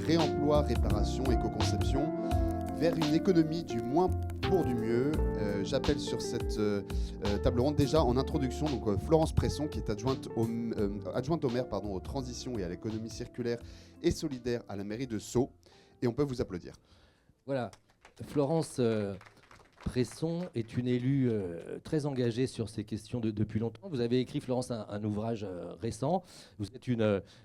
réemploi, réparation, éco-conception, vers une économie du moins pour du mieux. J'appelle sur cette table ronde déjà en introduction donc, Florence Presson, qui est adjointe au maire aux transitions et à l'économie circulaire et solidaire à la mairie de Sceaux. Et on peut vous applaudir. Voilà, Florence Presson est une élue très engagée sur ces questions depuis longtemps. Vous avez écrit, Florence, un ouvrage récent. Vous êtes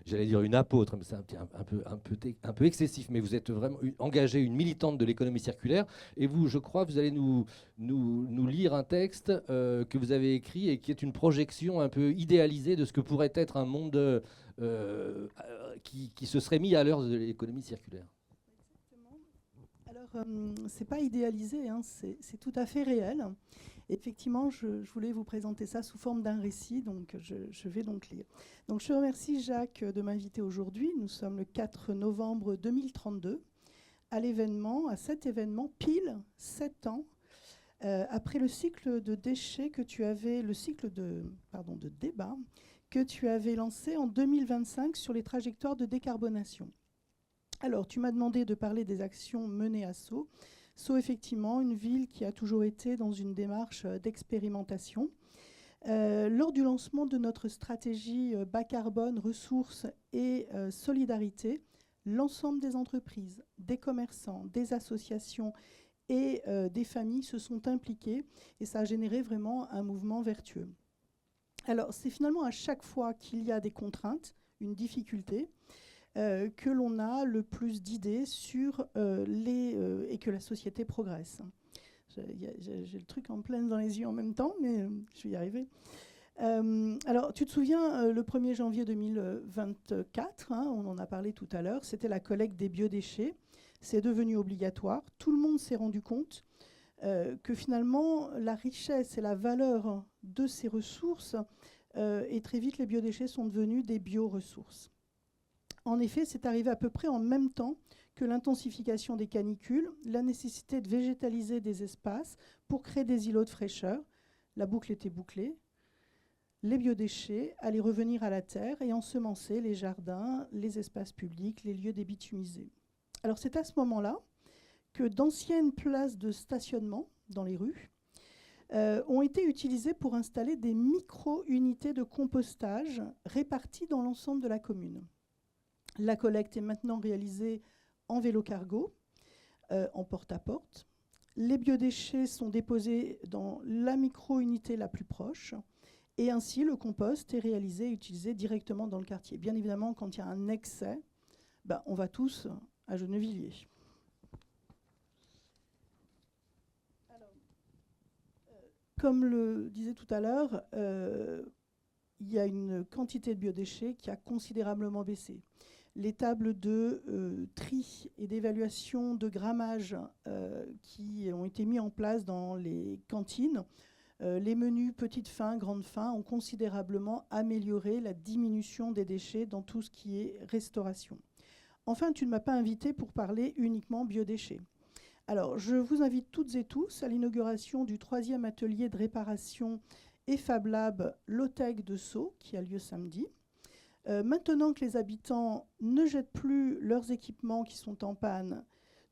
j'allais dire une apôtre, mais c'est un peu excessif, mais vous êtes vraiment engagée, une militante de l'économie circulaire. Et vous, je crois, vous allez nous lire un texte que vous avez écrit et qui est une projection un peu idéalisée de ce que pourrait être un monde qui se serait mis à l'heure de l'économie circulaire. Alors, c'est pas idéalisé, hein, c'est tout à fait réel. Effectivement, je voulais vous présenter ça sous forme d'un récit, donc je vais donc lire. Donc, je remercie Jacques de m'inviter aujourd'hui. Nous sommes le 4 novembre 2032 à cet événement, pile 7 ans, après le cycle de déchets que tu avais, le cycle de débat que tu avais lancé en 2025 sur les trajectoires de décarbonation. Alors, tu m'as demandé de parler des actions menées à Sceaux. Sceaux, effectivement, une ville qui a toujours été dans une démarche d'expérimentation. Lors du lancement de notre stratégie bas carbone, ressources et solidarité, l'ensemble des entreprises, des commerçants, des associations et des familles se sont impliquées et ça a généré vraiment un mouvement vertueux. Alors, c'est finalement à chaque fois qu'il y a des contraintes, une difficulté, que l'on a le plus d'idées sur et que la société progresse. J'ai le truc en plein dans les yeux en même temps, mais je vais y arriver. Alors, tu te souviens, le 1er janvier 2024, hein, on en a parlé tout à l'heure, c'était la collecte des biodéchets. C'est devenu obligatoire. Tout le monde s'est rendu compte que finalement, la richesse et la valeur de ces ressources, et très vite, les biodéchets sont devenus des bioressources. En effet, c'est arrivé à peu près en même temps que l'intensification des canicules, la nécessité de végétaliser des espaces pour créer des îlots de fraîcheur. La boucle était bouclée. Les biodéchets allaient revenir à la terre et ensemencer les jardins, les espaces publics, les lieux débitumisés. Alors c'est à ce moment-là que d'anciennes places de stationnement dans les rues ont été utilisées pour installer des micro-unités de compostage réparties dans l'ensemble de la commune. La collecte est maintenant réalisée en vélo-cargo, en porte-à-porte. Les biodéchets sont déposés dans la micro-unité la plus proche. Et ainsi, le compost est réalisé et utilisé directement dans le quartier. Bien évidemment, quand il y a un excès, on va tous à Gennevilliers. Alors, comme le disais tout à l'heure, il y a une quantité de biodéchets qui a considérablement baissé. Les tables de tri et d'évaluation de grammage qui ont été mis en place dans les cantines, les menus petite faim, grande faim ont considérablement amélioré la diminution des déchets dans tout ce qui est restauration. Enfin, tu ne m'as pas invité pour parler uniquement biodéchets. Alors, je vous invite toutes et tous à l'inauguration du 3e atelier de réparation et Fab Lab Low-Tech de Sceaux, qui a lieu samedi. Maintenant que les habitants ne jettent plus leurs équipements qui sont en panne,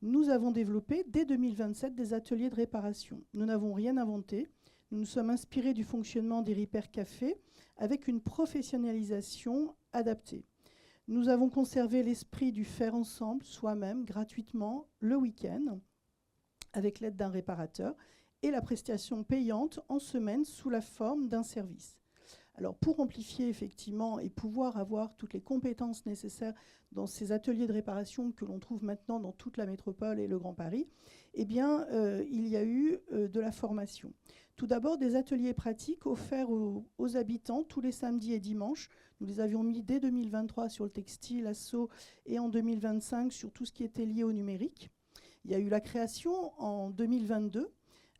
nous avons développé dès 2027 des ateliers de réparation. Nous n'avons rien inventé. Nous nous sommes inspirés du fonctionnement des Repair Cafés avec une professionnalisation adaptée. Nous avons conservé l'esprit du faire ensemble, soi-même, gratuitement, le week-end, avec l'aide d'un réparateur, et la prestation payante en semaine sous la forme d'un service. Alors, pour amplifier effectivement et pouvoir avoir toutes les compétences nécessaires dans ces ateliers de réparation que l'on trouve maintenant dans toute la métropole et le Grand Paris, eh bien, il y a eu de la formation. Tout d'abord, des ateliers pratiques offerts aux habitants tous les samedis et dimanches. Nous les avions mis dès 2023 sur le textile, à Sceaux, et en 2025 sur tout ce qui était lié au numérique. Il y a eu la création en 2022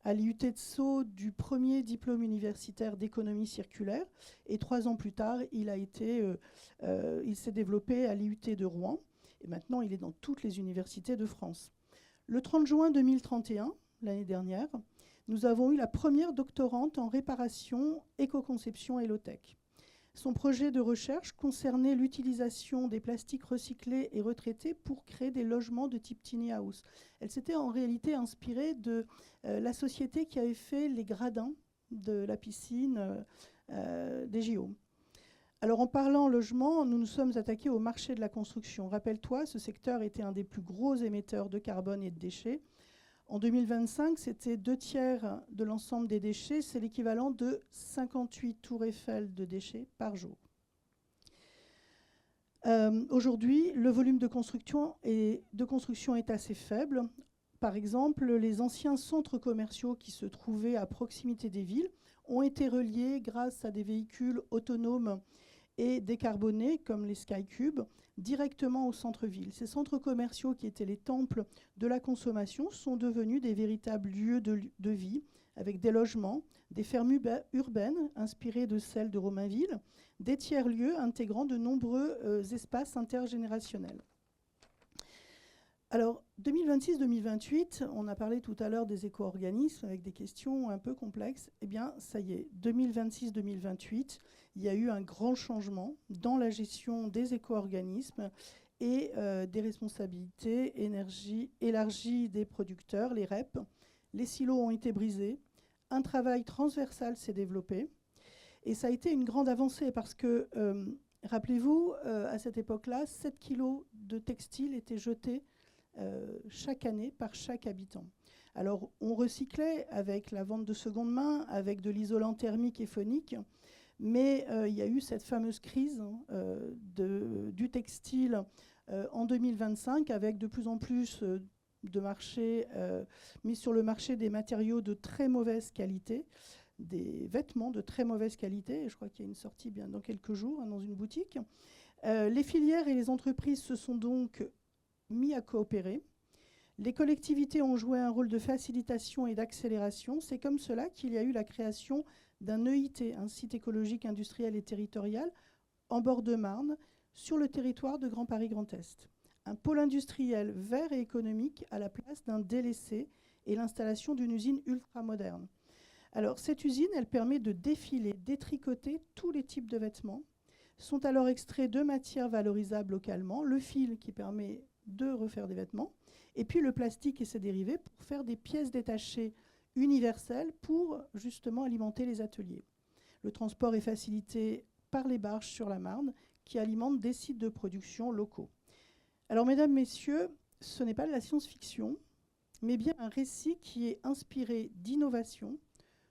à l'IUT de Sceaux du premier diplôme universitaire d'économie circulaire. Et 3 ans plus tard, il s'est développé à l'IUT de Rouen. Et maintenant, il est dans toutes les universités de France. Le 30 juin 2031, l'année dernière, nous avons eu la première doctorante en réparation, éco-conception et low-tech. Son projet de recherche concernait l'utilisation des plastiques recyclés et retraités pour créer des logements de type tiny house. Elle s'était en réalité inspirée de la société qui avait fait les gradins de la piscine des JO. Alors en parlant logement, nous nous sommes attaqués au marché de la construction. Rappelle-toi, ce secteur était un des plus gros émetteurs de carbone et de déchets. En 2025, c'était 2/3 de l'ensemble des déchets. C'est l'équivalent de 58 tours Eiffel de déchets par jour. Aujourd'hui, le volume de construction est assez faible. Par exemple, les anciens centres commerciaux qui se trouvaient à proximité des villes ont été reliés grâce à des véhicules autonomes et décarbonés, comme les SkyCube, directement au centre-ville. Ces centres commerciaux qui étaient les temples de la consommation sont devenus des véritables lieux de vie, avec des logements, des fermes urbaines inspirées de celles de Romainville, des tiers-lieux intégrant de nombreux espaces intergénérationnels. Alors, 2026-2028, on a parlé tout à l'heure des éco-organismes avec des questions un peu complexes. Eh bien, ça y est, 2026-2028, il y a eu un grand changement dans la gestion des éco-organismes et des responsabilités élargies des producteurs, les REP. Les silos ont été brisés. Un travail transversal s'est développé. Et ça a été une grande avancée parce que, rappelez-vous, à cette époque-là, 7 kilos de textiles étaient jetés chaque année par chaque habitant. Alors, on recyclait avec la vente de seconde main, avec de l'isolant thermique et phonique, mais il y a eu cette fameuse crise du textile en 2025, avec de plus en plus de marchés mis sur le marché des matériaux de très mauvaise qualité, des vêtements de très mauvaise qualité. Et je crois qu'il y a une sortie bien dans quelques jours dans une boutique. Les filières et les entreprises se sont donc mis à coopérer. Les collectivités ont joué un rôle de facilitation et d'accélération. C'est comme cela qu'il y a eu la création d'un EIT, un site écologique, industriel et territorial, en bord de Marne, sur le territoire de Grand Paris Grand Est. Un pôle industriel vert et économique à la place d'un délaissé et l'installation d'une usine ultramoderne. Alors, cette usine, elle permet de défiler, détricoter tous les types de vêtements. Sont alors extraits de matières valorisables localement, le fil qui permet de refaire des vêtements, et puis le plastique et ses dérivés pour faire des pièces détachées universelles pour justement alimenter les ateliers. Le transport est facilité par les barges sur la Marne qui alimentent des sites de production locaux. Alors mesdames, messieurs, ce n'est pas de la science-fiction, mais bien un récit qui est inspiré d'innovation,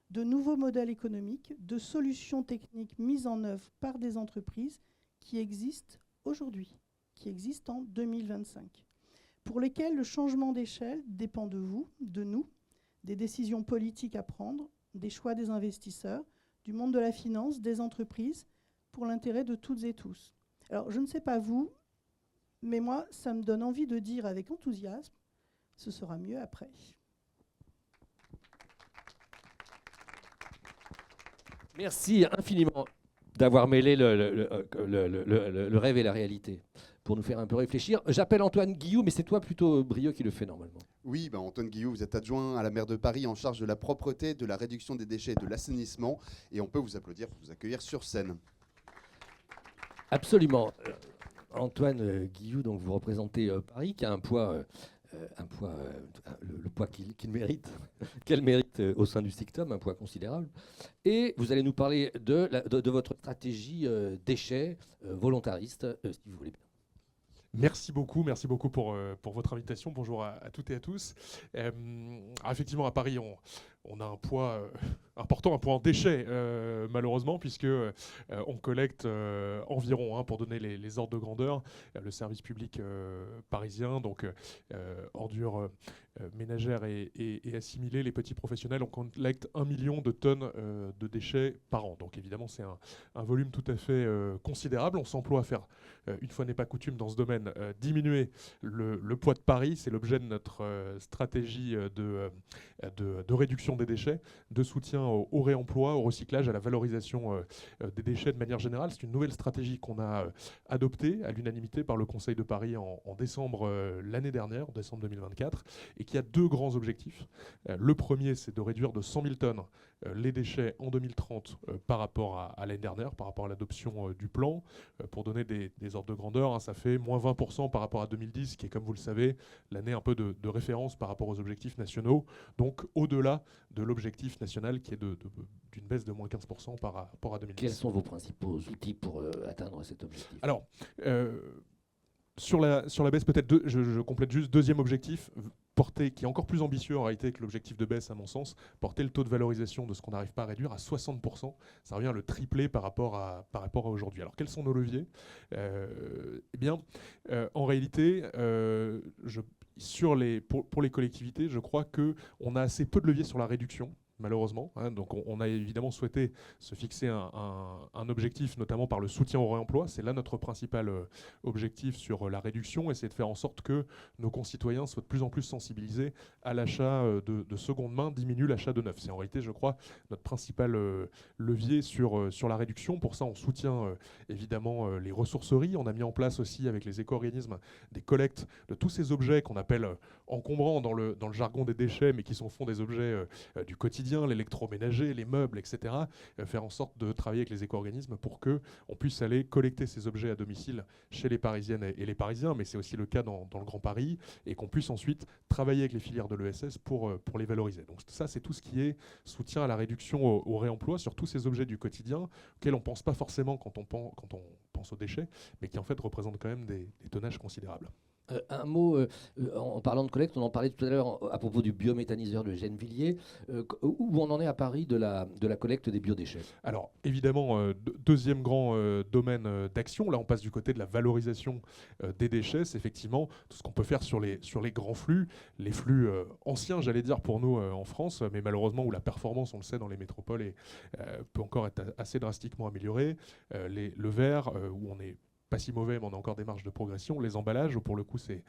de nouveaux modèles économiques, de solutions techniques mises en œuvre par des entreprises qui existent aujourd'hui, qui existent en 2025, pour lesquelles le changement d'échelle dépend de vous, de nous, des décisions politiques à prendre, des choix des investisseurs, du monde de la finance, des entreprises, pour l'intérêt de toutes et tous. Alors, je ne sais pas vous, mais moi, ça me donne envie de dire avec enthousiasme, ce sera mieux après. Merci infiniment d'avoir mêlé le rêve et la réalité pour nous faire un peu réfléchir. J'appelle Antoine Guillou, mais c'est toi plutôt, Brieux, qui le fait normalement. Oui, Antoine Guillou, vous êtes adjoint à la maire de Paris en charge de la propreté, de la réduction des déchets et de l'assainissement. Et on peut vous applaudir pour vous accueillir sur scène. Absolument. Antoine Guillou, donc vous représentez Paris, qui a un poids, le poids qu'il mérite, qu'elle mérite au sein du SICTOM, un poids considérable. Et vous allez nous parler de votre stratégie déchets volontariste, si vous voulez bien. Merci beaucoup pour votre invitation. Bonjour à toutes et à tous. Effectivement, à Paris, on a un poids important, un poids en déchets, malheureusement, puisque on collecte environ, pour donner les ordres de grandeur, le service public parisien, donc ordures ménagères et assimilées, les petits professionnels, on collecte 1 million de tonnes de déchets par an. Donc évidemment, c'est un volume tout à fait considérable. On s'emploie à faire, une fois n'est pas coutume dans ce domaine, diminuer le poids de Paris. C'est l'objet de notre stratégie de réduction des déchets, de soutien soutien au réemploi, au recyclage, à la valorisation des déchets de manière générale. C'est une nouvelle stratégie qu'on a adoptée à l'unanimité par le Conseil de Paris en décembre l'année dernière, en décembre 2024, et qui a 2 grands objectifs. Le premier, c'est de réduire de 100 000 tonnes les déchets en 2030 par rapport à l'année dernière, par rapport à l'adoption du plan. Pour donner des ordres de grandeur, ça fait moins 20% par rapport à 2010, qui est, comme vous le savez, l'année un peu de référence par rapport aux objectifs nationaux, donc au-delà de l'objectif national qui est d'une baisse de moins 15% par rapport à 2010. Quels sont vos principaux outils pour atteindre cet objectif? Alors, sur la baisse, peut-être, je complète juste, deuxième objectif, qui est encore plus ambitieux en réalité que l'objectif de baisse à mon sens, porter le taux de valorisation de ce qu'on n'arrive pas à réduire à 60%. Ça revient à le tripler par rapport à aujourd'hui. Alors quels sont nos leviers? En réalité, pour les collectivités, je crois qu'on a assez peu de leviers sur la réduction. Malheureusement. Donc on a évidemment souhaité se fixer un objectif, notamment par le soutien au réemploi. C'est là notre principal objectif sur la réduction, et c'est de faire en sorte que nos concitoyens soient de plus en plus sensibilisés à l'achat de seconde main, diminue l'achat de neuf. C'est en réalité, je crois, notre principal levier sur la réduction. Pour ça, on soutient évidemment les ressourceries. On a mis en place aussi avec les éco-organismes des collectes de tous ces objets qu'on appelle encombrants dans le jargon des déchets, mais qui sont au fond des objets du quotidien, l'électroménager, les meubles, etc. Faire en sorte de travailler avec les éco-organismes pour qu'on puisse aller collecter ces objets à domicile chez les Parisiennes et les Parisiens, mais c'est aussi le cas dans le Grand Paris, et qu'on puisse ensuite travailler avec les filières de l'ESS pour les valoriser. Donc ça, c'est tout ce qui est soutien à la réduction au réemploi sur tous ces objets du quotidien auxquels on ne pense pas forcément quand on pense aux déchets, mais qui en fait représentent quand même des tonnages considérables. Un mot, en parlant de collecte, on en parlait tout à l'heure à propos du biométhaniseur de Gennevilliers. Où on en est à Paris de la collecte des biodéchets? Alors évidemment, deuxième grand domaine d'action, là on passe du côté de la valorisation des déchets. C'est effectivement tout ce qu'on peut faire sur les grands flux, les flux anciens, j'allais dire, pour nous en France, mais malheureusement où la performance, on le sait, dans les métropoles peut encore être assez drastiquement améliorée. Le verre, où on est pas si mauvais, mais on a encore des marges de progression. Les emballages, où pour le coup, c'est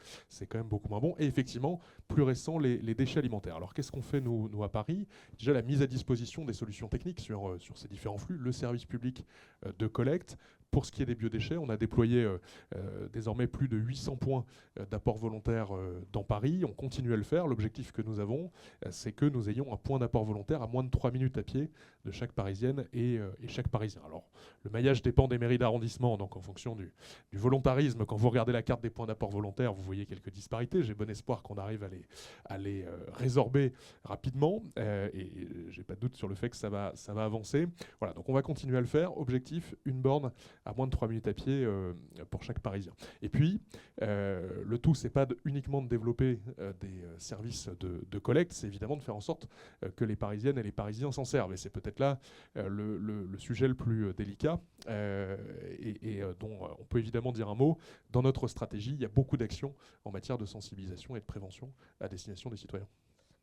quand même beaucoup moins bon. Et effectivement, plus récent, les déchets alimentaires. Alors, qu'est-ce qu'on fait, nous à Paris? Déjà, la mise à disposition des solutions techniques sur ces différents flux, le service public de collecte. Pour ce qui est des biodéchets, on a déployé désormais plus de 800 points d'apport volontaire dans Paris. On continue à le faire. L'objectif que nous avons, c'est que nous ayons un point d'apport volontaire à moins de 3 minutes à pied de chaque Parisienne et chaque Parisien. Alors, le maillage dépend des mairies d'arrondissement, donc en fonction du volontarisme. Quand vous regardez la carte des points d'apport volontaire, vous voyez quelques disparités. J'ai bon espoir qu'on arrive à les résorber rapidement, et j'ai pas de doute sur le fait que ça va avancer. Voilà, donc on va continuer à le faire. Objectif, une borne à moins de 3 minutes à pied pour chaque Parisien. Et puis, le tout, c'est pas uniquement de développer des services de collecte, c'est évidemment de faire en sorte que les Parisiennes et les Parisiens s'en servent. Et c'est peut-être là le sujet le plus délicat, et dont on peut évidemment dire un mot. Dans notre stratégie, il y a beaucoup d'actions en matière de sensibilisation et de prévention à destination des citoyens.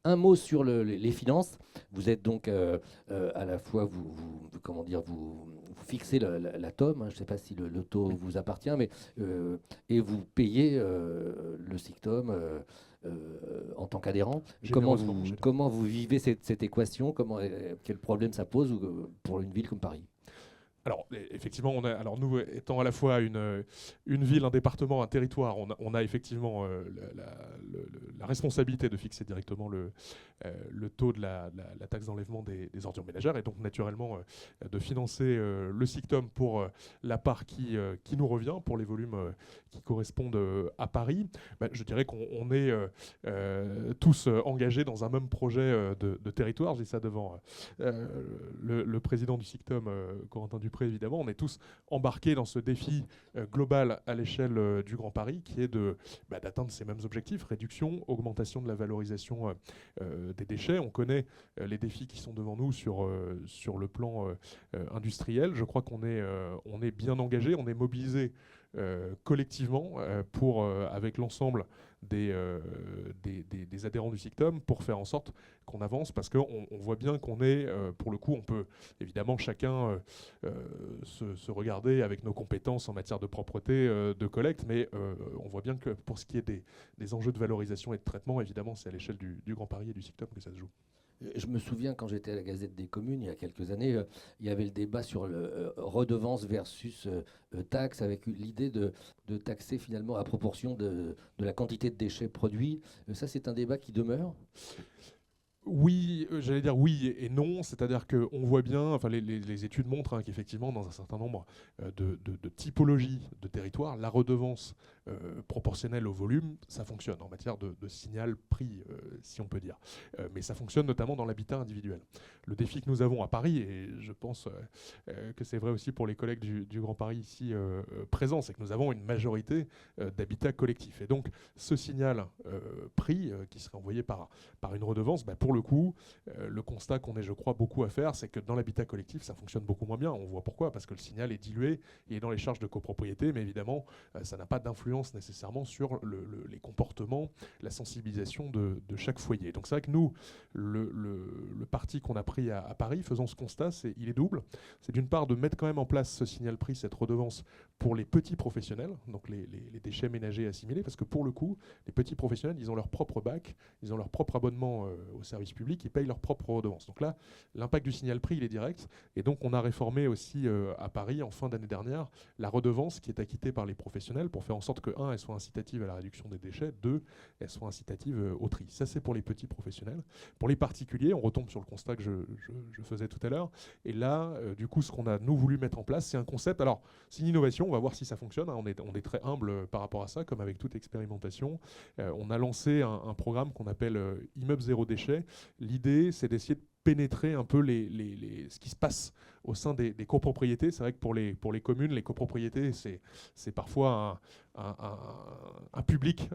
Un mot sur les finances. Vous êtes donc à la fois, vous fixez la TOM, je ne sais pas si le taux vous appartient, mais et vous payez le SICTOM en tant qu'adhérent. Comment vous vivez cette équation? Quel problème ça pose pour une ville comme Paris? Alors, effectivement, nous, étant à la fois une ville, un département, un territoire, on a effectivement la responsabilité de fixer directement le taux de la taxe d'enlèvement des ordures ménagères, et donc naturellement de financer le SICTOM pour la part qui nous revient, pour les volumes qui correspondent à Paris. Je dirais qu'on est tous engagés dans un même projet de territoire. Je dis ça devant le président du SICTOM, Corentin Dupré, évidemment. On est tous embarqués dans ce défi global à l'échelle du Grand Paris, qui est d'atteindre ces mêmes objectifs: réduction, augmentation de la valorisation des déchets. On connaît les défis qui sont devant nous sur le plan industriel. Je crois qu'on est bien engagé, on est mobilisé collectivement avec l'ensemble des adhérents du SICTOM pour faire en sorte qu'on avance, parce qu'on voit bien qu'on est, pour le coup, on peut évidemment chacun se regarder avec nos compétences en matière de propreté, de collecte, mais on voit bien que pour ce qui est des enjeux de valorisation et de traitement, évidemment, c'est à l'échelle du Grand Paris et du SICTOM que ça se joue. Je me souviens quand j'étais à la Gazette des Communes il y a quelques années, il y avait le débat sur le redevance versus taxe, avec l'idée de taxer finalement à proportion de la quantité de déchets produits. Ça, c'est un débat qui demeure. Oui, j'allais dire oui et non, c'est-à-dire qu'on voit bien, enfin les études montrent qu'effectivement dans un certain nombre de typologies de territoires, la redevance proportionnelle au volume, ça fonctionne en matière de signal prix, si on peut dire. Mais ça fonctionne notamment dans l'habitat individuel. Le défi que nous avons à Paris, et je pense que c'est vrai aussi pour les collègues du Grand Paris ici présents, c'est que nous avons une majorité d'habitats collectifs. Et donc ce signal prix qui serait envoyé par une redevance, pour le coup, le constat qu'on est, je crois, beaucoup à faire, c'est que dans l'habitat collectif, ça fonctionne beaucoup moins bien. On voit pourquoi, parce que le signal est dilué, il est dans les charges de copropriété, mais évidemment, ça n'a pas d'influence nécessairement sur les comportements, la sensibilisation de chaque foyer. Donc c'est vrai que nous, le parti qu'on a pris à Paris, faisant ce constat, il est double. C'est d'une part de mettre quand même en place ce signal prix, cette redevance pour les petits professionnels, donc les déchets ménagers assimilés, parce que pour le coup, les petits professionnels, ils ont leur propre bac, ils ont leur propre abonnement au service public, ils payent leur propre redevance. Donc là, l'impact du signal prix, il est direct. Et donc, on a réformé aussi à Paris, en fin d'année dernière, la redevance qui est acquittée par les professionnels pour faire en sorte que, 1, elle soit incitative à la réduction des déchets, 2, elle soit incitative au tri. Ça, c'est pour les petits professionnels. Pour les particuliers, on retombe sur le constat que je faisais tout à l'heure. Et là, du coup, ce qu'on a, nous, voulu mettre en place, c'est un concept. Alors, c'est une innovation, on va voir si ça fonctionne. On est très humble par rapport à ça, comme avec toute expérimentation. On a lancé un programme qu'on appelle Immeuble Zéro Déchet. L'idée, c'est d'essayer de pénétrer un peu ce qui se passe au sein des copropriétés. C'est vrai que pour les communes, les copropriétés, c'est parfois un public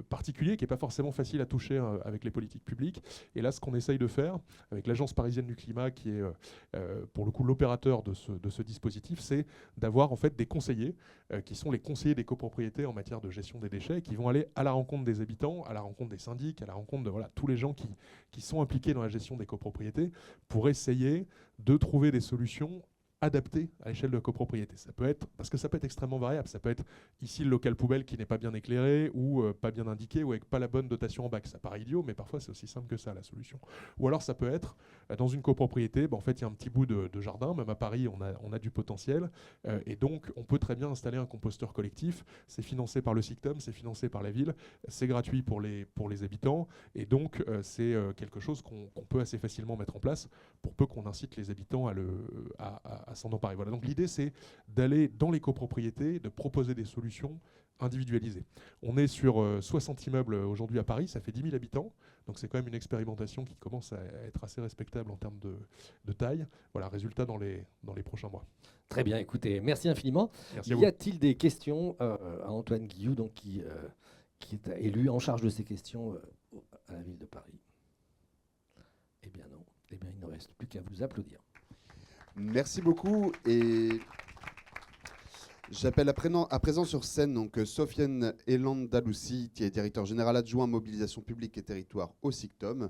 particulier qui n'est pas forcément facile à toucher avec les politiques publiques. Et là, ce qu'on essaye de faire avec l'Agence parisienne du climat, qui est pour le coup l'opérateur de ce dispositif, c'est d'avoir en fait des conseillers qui sont les conseillers des copropriétés en matière de gestion des déchets, qui vont aller à la rencontre des habitants, à la rencontre des syndics, à la rencontre de tous les gens qui sont impliqués dans la gestion des copropriétés pour essayer de trouver des solutions adapté à l'échelle de la copropriété. Ça peut être, parce que ça peut être extrêmement variable, ça peut être ici le local poubelle qui n'est pas bien éclairé ou pas bien indiqué ou avec pas la bonne dotation en bac. Ça paraît idiot, mais parfois c'est aussi simple que ça la solution. Ou alors ça peut être dans une copropriété, en fait il y a un petit bout de jardin, même à Paris on a du potentiel et donc on peut très bien installer un composteur collectif. C'est financé par le SICTOM, c'est financé par la ville, c'est gratuit pour les habitants et donc c'est quelque chose qu'on peut assez facilement mettre en place pour peu qu'on incite les habitants à s'en emparer. Voilà. Donc l'idée, c'est d'aller dans les copropriétés, de proposer des solutions individualisées. On est sur 60 immeubles aujourd'hui à Paris, ça fait 10 000 habitants, donc c'est quand même une expérimentation qui commence à être assez respectable en termes de taille. Voilà, résultat dans les prochains mois. Très bien, écoutez, merci infiniment. Merci à y a-t-il des questions à Antoine Guillou, donc, qui est élu en charge de ces questions à la ville de Paris? Eh bien non, eh bien, il ne reste plus qu'à vous applaudir. Merci beaucoup et j'appelle à présent sur scène donc Sofiane Elandalouci, qui est directeur général adjoint mobilisation publique et territoire au SICTOM,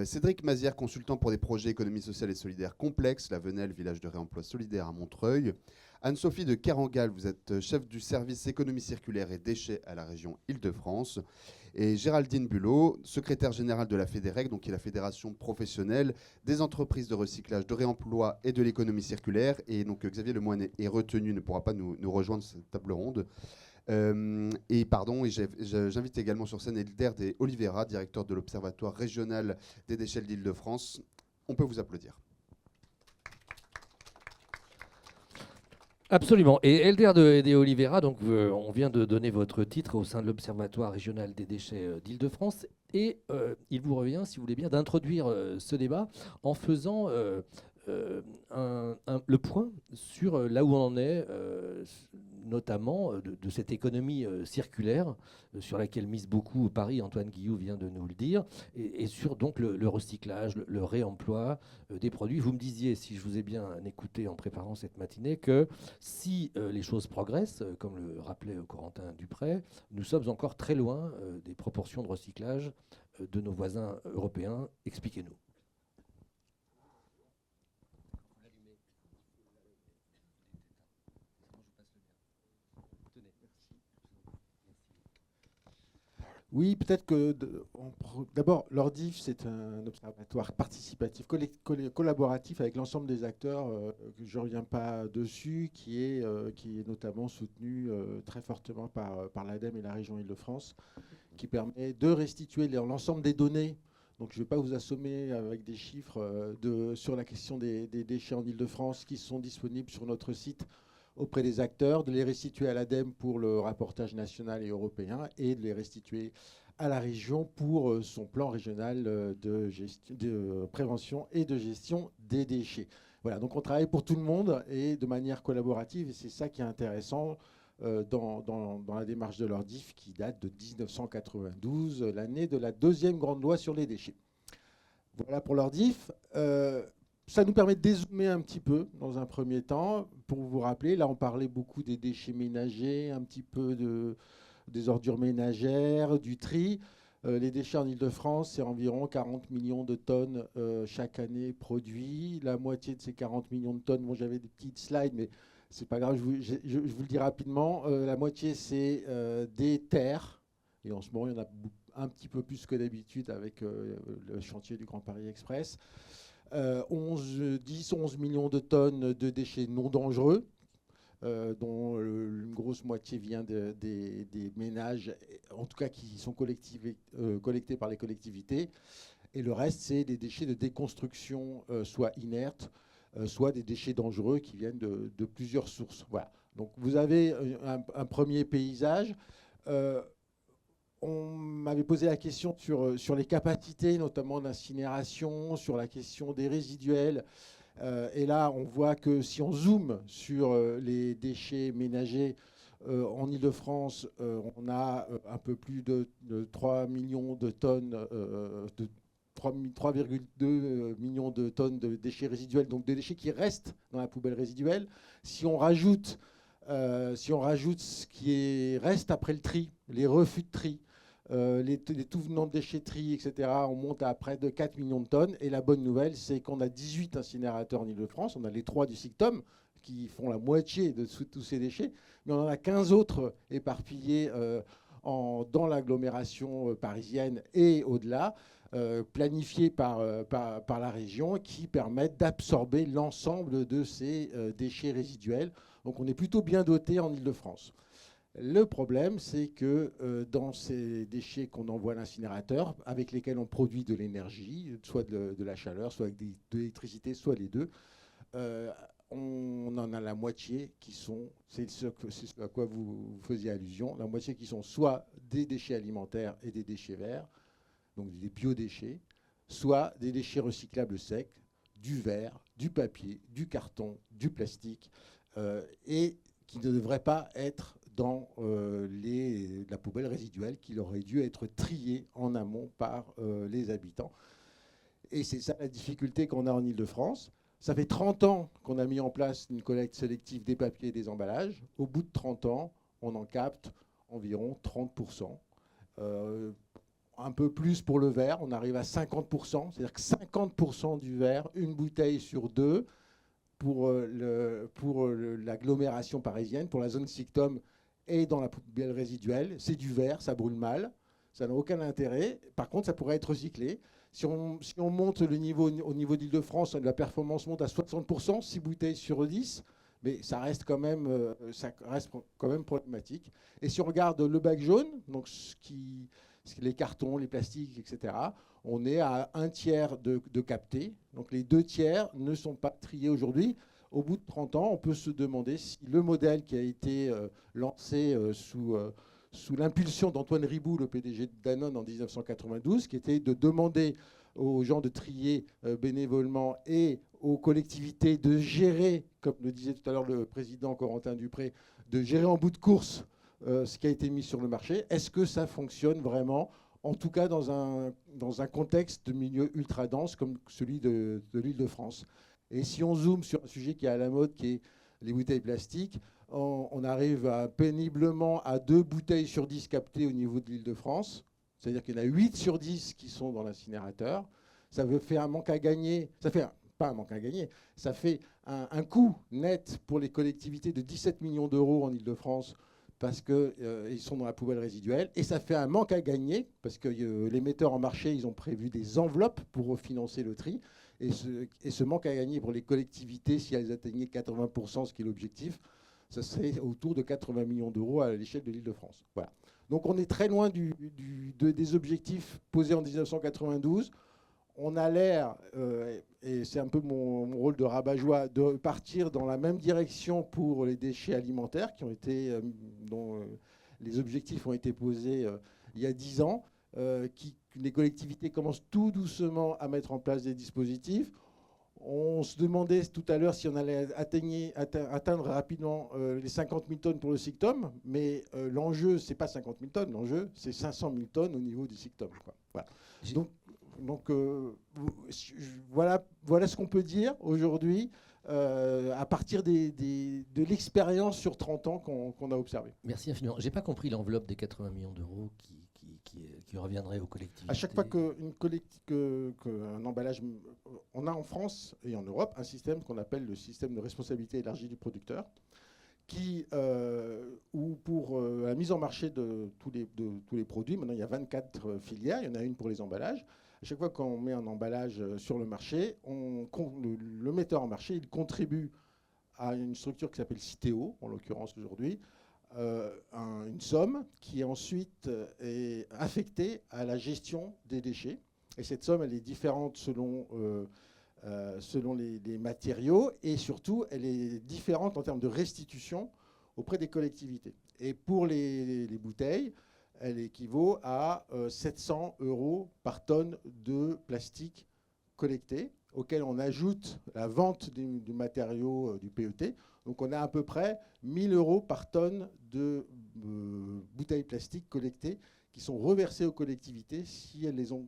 Cédric Mazière, consultant pour des projets économie sociale et solidaire complexes, la Venelle, village de réemploi solidaire à Montreuil, Anne-Sophie de Kerangal, vous êtes chef du service économie circulaire et déchets à la région Île-de-France, et Géraldine Bulot, secrétaire générale de la FEDEREC, donc qui est la fédération professionnelle des entreprises de recyclage, de réemploi et de l'économie circulaire. Et donc Xavier Lemoine est retenu, ne pourra pas nous rejoindre cette table ronde. Et j'invite également sur scène Elder de Oliveira, directeur de l'Observatoire régional des déchets d'Île-de-France. On peut vous applaudir. Absolument. Et Elder de Oliveira, donc on vient de donner votre titre au sein de l'Observatoire régional des déchets d'Île-de-France. Et il vous revient, si vous voulez bien, d'introduire ce débat en faisant le point sur là où on en est, notamment de cette économie circulaire sur laquelle mise beaucoup Paris, Antoine Guillou vient de nous le dire, et sur donc le recyclage, le réemploi des produits. Vous me disiez, si je vous ai bien écouté en préparant cette matinée, que si les choses progressent, comme le rappelait Corentin Dupré, nous sommes encore très loin des proportions de recyclage de nos voisins européens. Expliquez-nous. Oui, peut-être que d'abord, l'ORDIF, c'est un observatoire participatif, collaboratif avec l'ensemble des acteurs, que je ne reviens pas dessus, qui est notamment soutenu très fortement par l'ADEME et la région Île-de-France, qui permet de restituer l'ensemble des données. Donc je ne vais pas vous assommer avec des chiffres sur la question des déchets en Île-de-France qui sont disponibles sur notre site auprès des acteurs, de les restituer à l'ADEME pour le rapportage national et européen et de les restituer à la région pour son plan régional de prévention et de gestion des déchets. Voilà, donc on travaille pour tout le monde et de manière collaborative, et c'est ça qui est intéressant dans la démarche de l'ORDIF qui date de 1992, l'année de la deuxième grande loi sur les déchets. Voilà pour l'ORDIF. Ça nous permet de dézoomer un petit peu dans un premier temps. Pour vous rappeler, là on parlait beaucoup des déchets ménagers, un petit peu des ordures ménagères, du tri. Les déchets en Île-de-France, c'est environ 40 millions de tonnes chaque année produits. La moitié de ces 40 millions de tonnes, bon, j'avais des petites slides, mais c'est pas grave, je vous le dis rapidement. La moitié, c'est des terres. Et en ce moment, il y en a un petit peu plus que d'habitude avec le chantier du Grand Paris Express. 10-11 millions de tonnes de déchets non dangereux, dont une grosse moitié vient des ménages, en tout cas qui sont collectés par les collectivités. Et le reste, c'est des déchets de déconstruction, soit inertes, soit des déchets dangereux qui viennent de plusieurs sources. Voilà. Donc vous avez un premier paysage. On m'avait posé la question sur les capacités, notamment d'incinération, sur la question des résiduels. Et là, on voit que si on zoome sur les déchets ménagers en Île-de-France, on a un peu plus de 3 millions de tonnes, 3,2 millions de tonnes de déchets résiduels, donc des déchets qui restent dans la poubelle résiduelle. Si on rajoute ce qui reste après le tri, les refus de tri, les tout venant de déchetterie, etc., on monte à près de 4 millions de tonnes. Et la bonne nouvelle, c'est qu'on a 18 incinérateurs en Île-de-France. On a les 3 du SICTOM qui font la moitié de tous ces déchets. Mais on en a 15 autres éparpillés dans l'agglomération parisienne et au-delà, planifiés par la région, qui permettent d'absorber l'ensemble de ces déchets résiduels. Donc on est plutôt bien doté en Île-de-France. Le problème, c'est que dans ces déchets qu'on envoie à l'incinérateur, avec lesquels on produit de l'énergie, soit de la chaleur, soit avec de l'électricité, soit les deux, on en a la moitié qui sont, c'est ce à quoi vous faisiez allusion, la moitié qui sont soit des déchets alimentaires et des déchets verts, donc des biodéchets, soit des déchets recyclables secs, du verre, du papier, du carton, du plastique, et qui ne devraient pas être dans la poubelle résiduelle, qui aurait dû être triée en amont par les habitants. Et c'est ça la difficulté qu'on a en Île-de-France. Ça fait 30 ans qu'on a mis en place une collecte sélective des papiers et des emballages. Au bout de 30 ans, on en capte environ 30%. Un peu plus pour le verre, on arrive à 50%. C'est-à-dire que 50% du verre, une bouteille sur deux, pour l'agglomération parisienne, pour la zone SICTOM, et dans la poubelle résiduelle, c'est du verre, ça brûle mal, ça n'a aucun intérêt. Par contre, ça pourrait être recyclé. Si on monte le niveau au niveau d'Île-de-France, la performance monte à 60%, 6 bouteilles sur 10, mais ça reste quand même problématique. Et si on regarde le bac jaune, donc les cartons, les plastiques, etc., on est à 1/3 de captés. Donc les 2 tiers ne sont pas triés aujourd'hui. Au bout de 30 ans, on peut se demander si le modèle qui a été lancé sous l'impulsion d'Antoine Riboud, le PDG de Danone en 1992, qui était de demander aux gens de trier bénévolement et aux collectivités de gérer, comme le disait tout à l'heure le président Corentin Dupré, de gérer en bout de course ce qui a été mis sur le marché. Est-ce que ça fonctionne vraiment, en tout cas dans un contexte de milieu ultra dense comme celui de l'Île-de-France? Et si on zoome sur un sujet qui est à la mode, qui est les bouteilles plastiques, on arrive péniblement à 2 bouteilles sur 10 captées au niveau de l'Île-de-France. C'est-à-dire qu'il y en a 8 sur 10 qui sont dans l'incinérateur. Ça veut faire un manque à gagner. Ça fait pas un manque à gagner. Ça fait un coût net pour les collectivités de 17 millions d'euros en Île-de-France parce qu'ils sont dans la poubelle résiduelle, et ça fait un manque à gagner, parce que les metteurs en marché, ils ont prévu des enveloppes pour refinancer le tri, et ce manque à gagner pour les collectivités, si elles atteignaient 80%, ce qui est l'objectif, ce serait autour de 80 millions d'euros à l'échelle de l'Île-de-France. Voilà. Donc on est très loin des objectifs posés en 1992. On a l'air, et c'est un peu mon rôle de rabat-joie, de partir dans la même direction pour les déchets alimentaires dont les objectifs ont été posés il y a 10 ans. Les collectivités commencent tout doucement à mettre en place des dispositifs. On se demandait tout à l'heure si on allait atteindre rapidement les 50 000 tonnes pour le SICTOM, mais l'enjeu, ce n'est pas 50 000 tonnes, l'enjeu, c'est 500 000 tonnes au niveau du SICTOM. Voilà. Donc voilà ce qu'on peut dire aujourd'hui à partir de l'expérience sur 30 ans qu'on a observée. Merci infiniment. Je n'ai pas compris l'enveloppe des 80 millions d'euros qui reviendrait aux collectivités. À chaque fois qu'un emballage... On a en France et en Europe un système qu'on appelle le système de responsabilité élargie du producteur, où pour la mise en marché de tous les produits, maintenant il y a 24 filières, il y en a une pour les emballages. À chaque fois qu'on met un emballage sur le marché, le metteur en marché, il contribue à une structure qui s'appelle Citeo, en l'occurrence aujourd'hui, une somme qui ensuite est affectée à la gestion des déchets. Et cette somme, elle est différente selon les matériaux, et surtout, elle est différente en termes de restitution auprès des collectivités. Et pour les bouteilles, elle équivaut à 700 € par tonne de plastique collecté, auquel on ajoute la vente du matériau du PET. Donc on a à peu près 1 000 € par tonne de bouteilles plastiques collectées qui sont reversées aux collectivités si elles les ont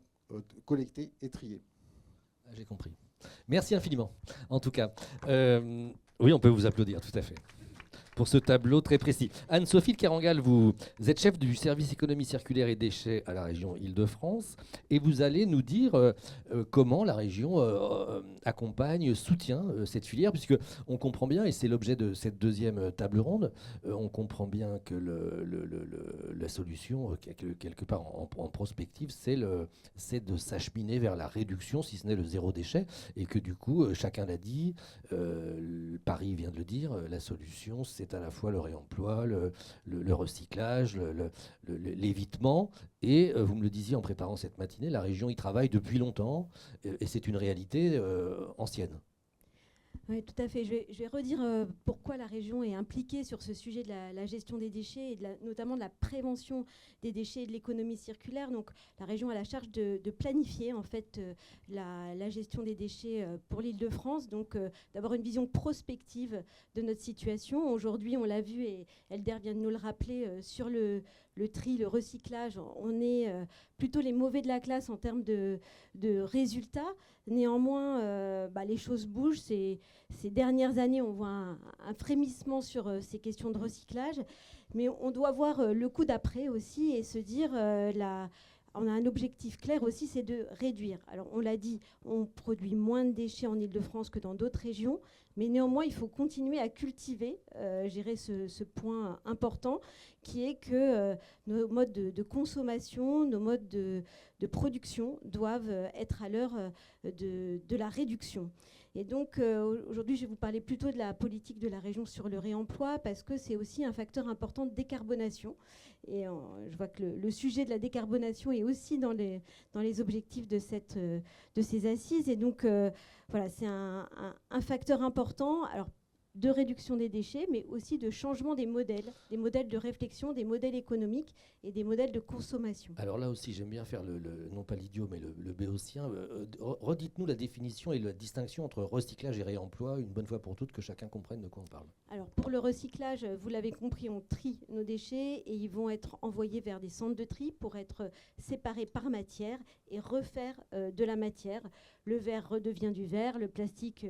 collectées et triées. J'ai compris. Merci infiniment. En tout cas, oui, on peut vous applaudir, tout à fait, pour ce tableau très précis. Anne-Sophie Kerangal, vous êtes chef du service économie circulaire et déchets à la région Île-de-France, et vous allez nous dire comment la région accompagne, soutient cette filière, puisque on comprend bien, et c'est l'objet de cette deuxième table ronde, on comprend bien que la solution, quelque part en prospective, c'est de s'acheminer vers la réduction, si ce n'est le zéro déchet, et que du coup, chacun l'a dit, Paris vient de le dire, la solution, c'est à la fois le réemploi, le recyclage, l'évitement. Et vous me le disiez en préparant cette matinée, la région y travaille depuis longtemps et c'est une réalité ancienne. Oui, tout à fait. Je vais redire pourquoi la région est impliquée sur ce sujet de la gestion des déchets et notamment de la prévention des déchets et de l'économie circulaire. Donc, la région a la charge de planifier en fait la gestion des déchets pour l'Île-de-France. Donc, d'avoir une vision prospective de notre situation. Aujourd'hui, on l'a vu et Elder vient de nous le rappeler sur le tri, le recyclage. On est plutôt les mauvais de la classe en termes de résultats. Néanmoins, les choses bougent. Ces dernières années, on voit un frémissement sur ces questions de recyclage. Mais on doit voir le coup d'après aussi et se dire, on a un objectif clair aussi, c'est de réduire. Alors, on l'a dit, on produit moins de déchets en Île-de-France que dans d'autres régions. Mais néanmoins, il faut continuer à cultiver, ce point important, qui est que nos modes de consommation, nos modes de production doivent être à l'heure de la réduction. Et donc, aujourd'hui, je vais vous parler plutôt de la politique de la région sur le réemploi, parce que c'est aussi un facteur important de décarbonation. Et je vois que le sujet de la décarbonation est aussi dans les objectifs de ces assises. Et donc, voilà, c'est un facteur important. Alors, de réduction des déchets, mais aussi de changement des modèles de réflexion, des modèles économiques et des modèles de consommation. Alors là aussi, j'aime bien faire non pas l'idiot, mais le béotien. Redites-nous la définition et la distinction entre recyclage et réemploi, une bonne fois pour toutes, que chacun comprenne de quoi on parle. Alors pour le recyclage, vous l'avez compris, on trie nos déchets et ils vont être envoyés vers des centres de tri pour être séparés par matière et refaire de la matière. Le verre redevient du verre, le plastique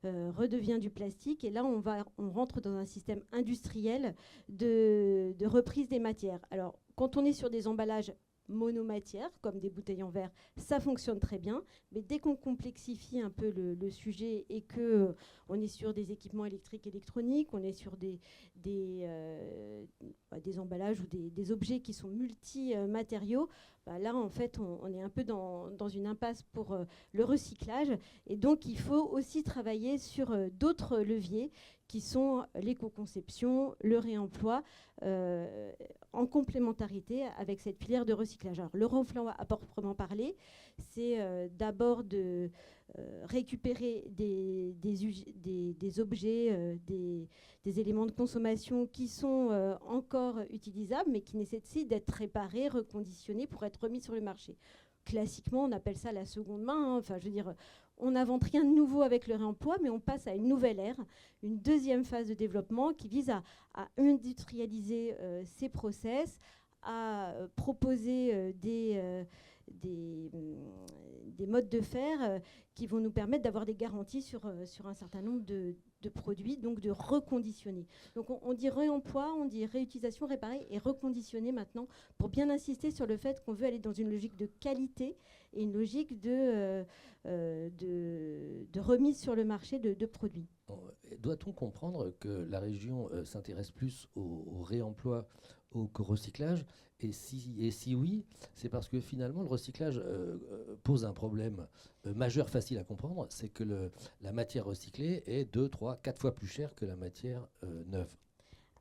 redevient du plastique, et là on rentre dans un système industriel de reprise des matières. Alors quand on est sur des emballages monomatière, comme des bouteilles en verre, ça fonctionne très bien. Mais dès qu'on complexifie un peu le sujet et que on est sur des équipements électriques, électroniques, on est sur des emballages ou des objets qui sont multi-matériaux, là, en fait, on est un peu dans une impasse pour le recyclage. Et donc, il faut aussi travailler sur d'autres leviers qui sont l'éco-conception, le réemploi, en complémentarité avec cette filière de recyclage. Alors, le réemploi à proprement parler, c'est d'abord de récupérer des objets, des éléments de consommation qui sont encore utilisables, mais qui nécessitent d'être réparés, reconditionnés pour être remis sur le marché. Classiquement, on appelle ça la seconde main. Enfin, je veux dire, on n'invente rien de nouveau avec le réemploi, mais on passe à une nouvelle ère, une deuxième phase de développement qui vise à industrialiser ces process, à proposer des modes de faire qui vont nous permettre d'avoir des garanties sur un certain nombre de produits, donc de reconditionner. Donc on dit réemploi, on dit réutilisation, réparer et reconditionner maintenant, pour bien insister sur le fait qu'on veut aller dans une logique de qualité et une logique de remise sur le marché de produits. Doit-on comprendre que la région s'intéresse plus au réemploi qu'au recyclage, et si oui, c'est parce que finalement le recyclage pose un problème majeur, facile à comprendre, c'est que la matière recyclée est 2, 3, 4 fois plus chère que la matière neuve.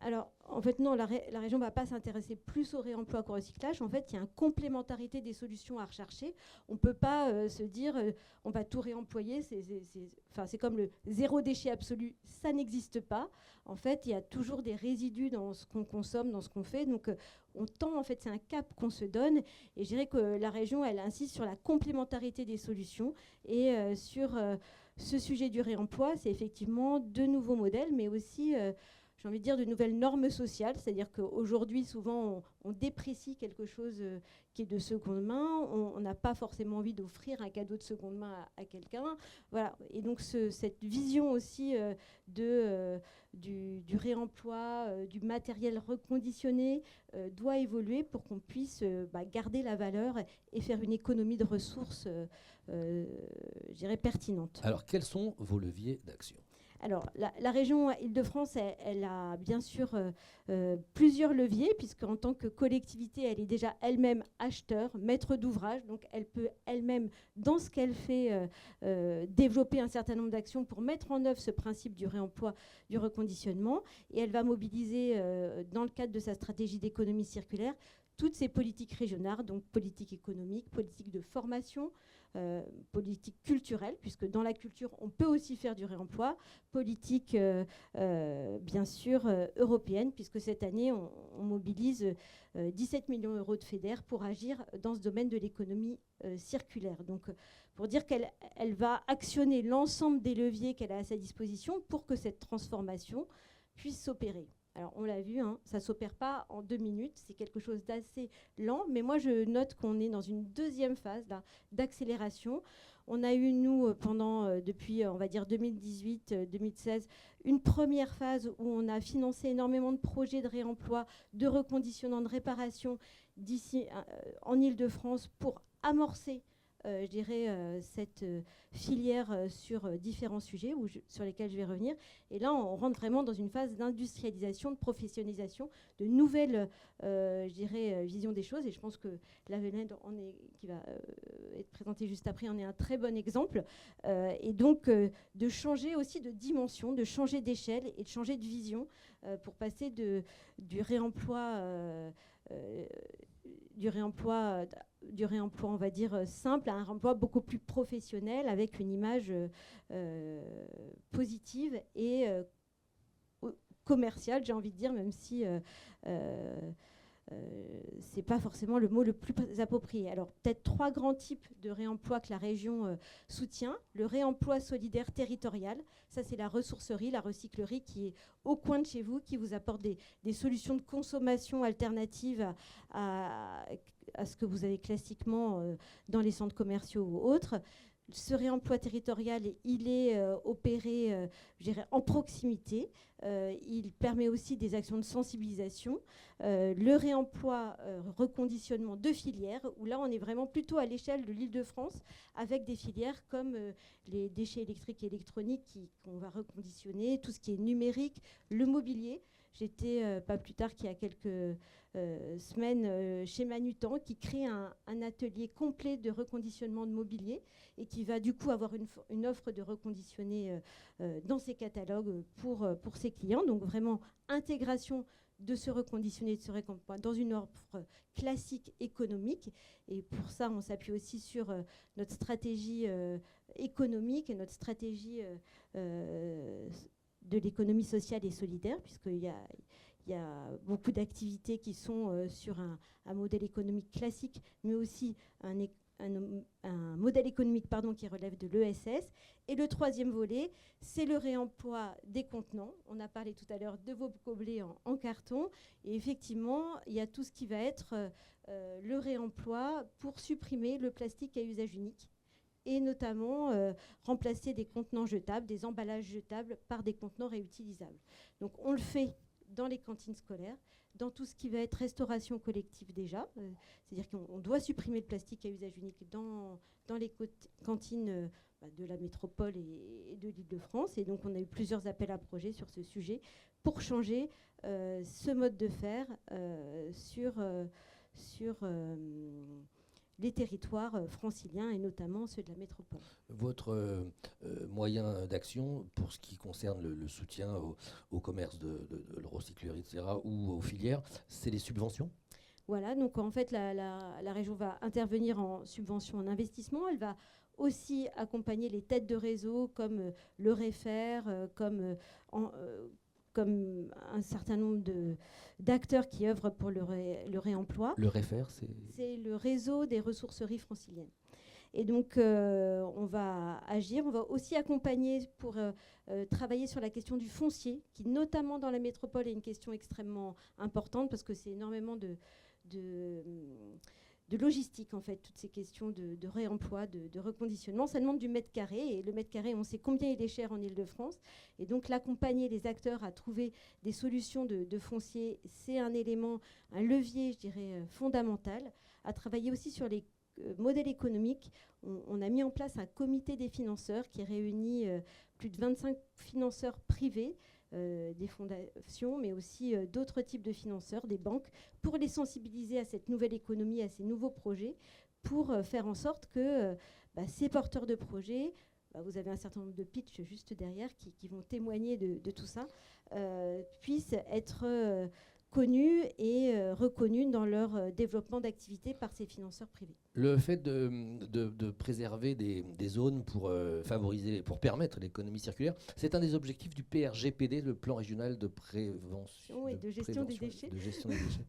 Alors, en fait, non, la région ne va pas s'intéresser plus au réemploi qu'au recyclage. En fait, il y a une complémentarité des solutions à rechercher. On ne peut pas se dire on va tout réemployer. C'est comme le zéro déchet absolu. Ça n'existe pas. En fait, il y a toujours des résidus dans ce qu'on consomme, dans ce qu'on fait. Donc, on tend, en fait, c'est un cap qu'on se donne. Et je dirais que la région, elle insiste sur la complémentarité des solutions. Et sur ce sujet du réemploi, c'est effectivement de nouveaux modèles, mais aussi... j'ai envie de dire de nouvelles normes sociales, c'est-à-dire qu'aujourd'hui, souvent, on déprécie quelque chose qui est de seconde main, on n'a pas forcément envie d'offrir un cadeau de seconde main à quelqu'un. Voilà. Et donc, cette vision aussi du réemploi, du matériel reconditionné doit évoluer pour qu'on puisse garder la valeur et faire une économie de ressources, je dirais, pertinente. Alors, quels sont vos leviers d'action ? Alors, la région Île-de-France, elle a bien sûr plusieurs leviers, puisqu'en tant que collectivité, elle est déjà elle-même acheteur, maître d'ouvrage. Donc, elle peut elle-même, dans ce qu'elle fait, développer un certain nombre d'actions pour mettre en œuvre ce principe du réemploi, du reconditionnement. Et elle va mobiliser, dans le cadre de sa stratégie d'économie circulaire, toutes ces politiques régionales, donc politique économique, politique de formation, politique culturelle, puisque dans la culture, on peut aussi faire du réemploi, politique, bien sûr, européenne, puisque cette année, on mobilise 17 millions d'euros de FEDER pour agir dans ce domaine de l'économie circulaire. Donc, pour dire qu'elle va actionner l'ensemble des leviers qu'elle a à sa disposition pour que cette transformation puisse s'opérer. Alors, on l'a vu, ça ne s'opère pas en 2 minutes, c'est quelque chose d'assez lent, mais moi, je note qu'on est dans une deuxième phase d'accélération. On a eu, nous, depuis, on va dire, 2018-2016, une première phase où on a financé énormément de projets de réemploi, de reconditionnement, de réparation d'ici en Île-de-France pour amorcer je dirais, cette filière sur différents sujets sur lesquels je vais revenir. Et là, on rentre vraiment dans une phase d'industrialisation, de professionnalisation, de nouvelles, je dirais, visions des choses. Et je pense que l'Avened, qui va être présenté juste après, en est un très bon exemple. Et donc, de changer aussi de dimension, de changer d'échelle et de changer de vision pour passer du réemploi, on va dire, simple à un réemploi beaucoup plus professionnel avec une image positive et commerciale, j'ai envie de dire, même si c'est pas forcément le mot le plus approprié. Alors, peut-être 3 grands types de réemploi que la région soutient. Le réemploi solidaire territorial, ça c'est la ressourcerie, la recyclerie qui est au coin de chez vous, qui vous apporte des solutions de consommation alternatives à ce que vous avez classiquement dans les centres commerciaux ou autres. ce réemploi territorial, il est opéré, je dirais, en proximité. Il permet aussi des actions de sensibilisation. Le réemploi, reconditionnement de filières, où là, on est vraiment plutôt à l'échelle de l'Île-de-France, avec des filières comme les déchets électriques et électroniques qu'on va reconditionner, tout ce qui est numérique, le mobilier. J'étais pas plus tard qu'il y a quelques semaines chez Manutan, qui crée un atelier complet de reconditionnement de mobilier et qui va du coup avoir une offre de reconditionné dans ses catalogues pour ses clients. Donc vraiment intégration de ce reconditionné, de ce réemploi dans une offre classique économique. Et pour ça, on s'appuie aussi sur notre stratégie économique et notre stratégie de l'économie sociale et solidaire, puisqu'il y a beaucoup d'activités qui sont sur un modèle économique classique, mais aussi un modèle économique qui relève de l'ESS. Et le troisième volet, c'est le réemploi des contenants. On a parlé tout à l'heure de vos gobelets en carton. Et effectivement, il y a tout ce qui va être le réemploi pour supprimer le plastique à usage unique, et notamment remplacer des contenants jetables, des emballages jetables par des contenants réutilisables. Donc on le fait dans les cantines scolaires, dans tout ce qui va être restauration collective déjà. C'est-à-dire qu'on doit supprimer le plastique à usage unique dans les cantines de la métropole et de l'Île-de-France. Et donc on a eu plusieurs appels à projets sur ce sujet pour changer ce mode de faire sur les territoires franciliens et notamment ceux de la métropole. Votre moyen d'action pour ce qui concerne le soutien au commerce de recyclerie, etc., ou aux filières, c'est les subventions ? Voilà, donc en fait, la région va intervenir en subvention, en investissement. Elle va aussi accompagner les têtes de réseau comme le REFER, comme un certain nombre d'acteurs qui œuvrent pour le réemploi. Le REFER, c'est le réseau des ressourceries franciliennes. Et donc, on va agir. On va aussi accompagner pour travailler sur la question du foncier, qui, notamment dans la métropole, est une question extrêmement importante parce que c'est énormément de logistique, en fait, toutes ces questions de réemploi, de reconditionnement. Ça demande du mètre carré, et le mètre carré, on sait combien il est cher en Île-de-France. Et donc, l'accompagner les acteurs à trouver des solutions de foncier, c'est un élément, un levier, je dirais, fondamental. À travailler aussi sur les modèles économiques. On a mis en place un comité des financeurs qui réunit plus de 25 financeurs privés, des fondations, mais aussi d'autres types de financeurs, des banques, pour les sensibiliser à cette nouvelle économie, à ces nouveaux projets, pour faire en sorte que ces porteurs de projets, vous avez un certain nombre de pitchs juste derrière qui vont témoigner de tout ça, puissent être connus et reconnus dans leur développement d'activité par ces financeurs privés. Le fait de préserver des zones pour favoriser, pour permettre l'économie circulaire, c'est un des objectifs du PRGPD, le plan régional de prévention et de gestion des déchets. De gestion des déchets.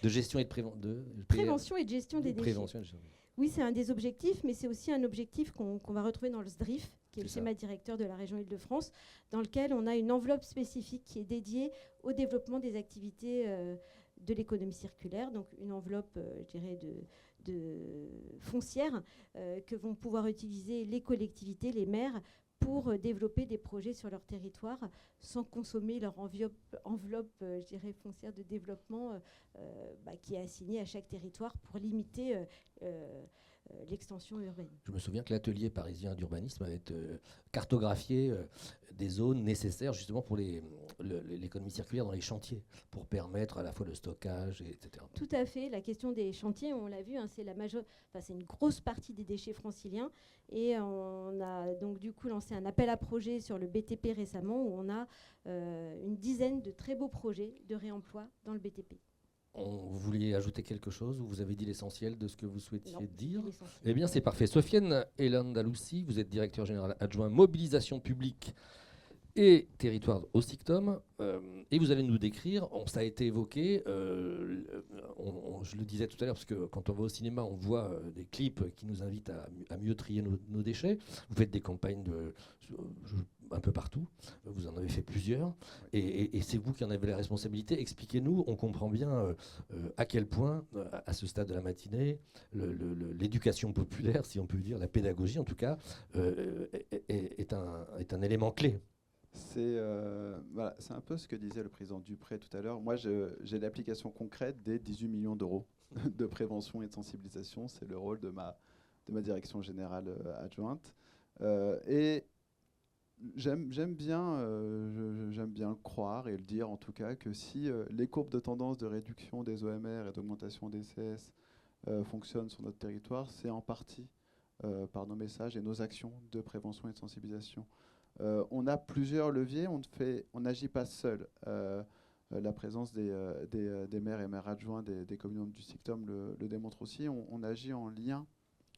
De gestion et de prévention et de gestion des déchets. Prévention et de gestion. Oui, c'est un des objectifs, mais c'est aussi un objectif qu'on va retrouver dans le SDRIF, qui est le schéma directeur de la région Île-de-France, dans lequel on a une enveloppe spécifique qui est dédiée au développement des activités de l'économie circulaire, donc une enveloppe, je dirais, de foncière que vont pouvoir utiliser les collectivités, les maires, pour développer des projets sur leur territoire sans consommer leur enveloppe je dirais, foncière de développement qui est assignée à chaque territoire pour limiter l'extension urbaine. Je me souviens que l'atelier parisien d'urbanisme avait cartographié des zones nécessaires justement pour l'économie circulaire dans les chantiers, pour permettre à la fois le stockage, etc. Tout à fait. La question des chantiers, on l'a vu, c'est une grosse partie des déchets franciliens. Et on a donc du coup lancé un appel à projet sur le BTP récemment, où on a une dizaine de très beaux projets de réemploi dans le BTP. Vous vouliez ajouter quelque chose ou vous avez dit l'essentiel de ce que vous souhaitiez dire ? L'essentiel. Eh bien, c'est parfait. Sofiane El-Andalousi, vous êtes directeur général adjoint mobilisation publique et territoire au SICTOM. Et vous allez nous décrire, ça a été évoqué, je le disais tout à l'heure, parce que quand on va au cinéma, on voit des clips qui nous invitent à mieux trier nos déchets. Vous faites des campagnes un peu partout. Vous en avez fait plusieurs. Et c'est vous qui en avez la responsabilité. Expliquez-nous, on comprend bien à quel point, à ce stade de la matinée, l'éducation populaire, si on peut dire, la pédagogie en tout cas, est un élément clé. Voilà, c'est un peu ce que disait le président Dupré tout à l'heure. Moi, j'ai l'application concrète des 18 millions d'euros de prévention et de sensibilisation. C'est le rôle de ma direction générale adjointe. Et j'aime bien croire et le dire en tout cas que si les courbes de tendance de réduction des OMR et d'augmentation des CS fonctionnent sur notre territoire, c'est en partie par nos messages et nos actions de prévention et de sensibilisation. On a plusieurs leviers, on n'agit pas seul. La présence des maires et maires adjoints des communes membres du SICTOM le démontre aussi. On agit en lien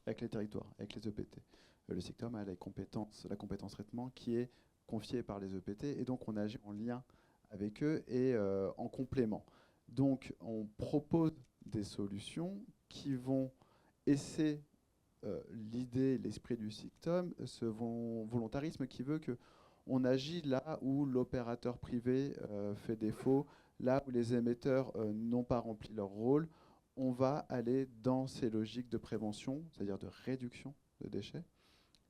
avec les territoires, avec les EPT. Le SICTOM a la compétence traitement qui est confiée par les EPT, et donc on agit en lien avec eux et en complément. Donc on propose des solutions qui vont essayer l'idée, l'esprit du SICTOM, ce volontarisme qui veut qu'on agit là où l'opérateur privé fait défaut, là où les émetteurs n'ont pas rempli leur rôle. On va aller dans ces logiques de prévention, c'est-à-dire de réduction de déchets,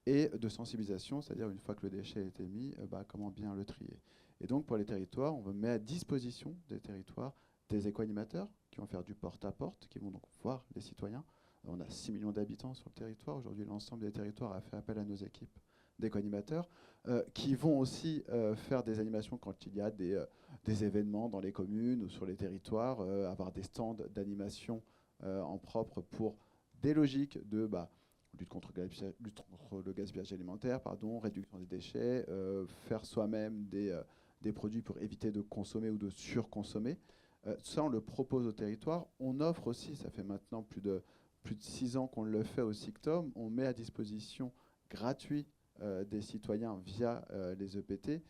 et de sensibilisation, c'est-à-dire une fois que le déchet a été mis, comment bien le trier. Et donc pour les territoires, on met à disposition des territoires des éco-animateurs qui vont faire du porte-à-porte, qui vont donc voir les citoyens. On a 6 millions d'habitants sur le territoire. Aujourd'hui, l'ensemble des territoires a fait appel à nos équipes d'éco-animateurs qui vont aussi faire des animations quand il y a des événements dans les communes ou sur les territoires, avoir des stands d'animation en propre pour des logiques de lutte contre le gaspillage alimentaire, réduction des déchets, faire soi-même des produits pour éviter de consommer ou de surconsommer. Ça, on le propose au territoire. On offre aussi, ça fait maintenant plus de 6 ans qu'on le fait au SICTOM, on met à disposition gratuit des citoyens via les EPT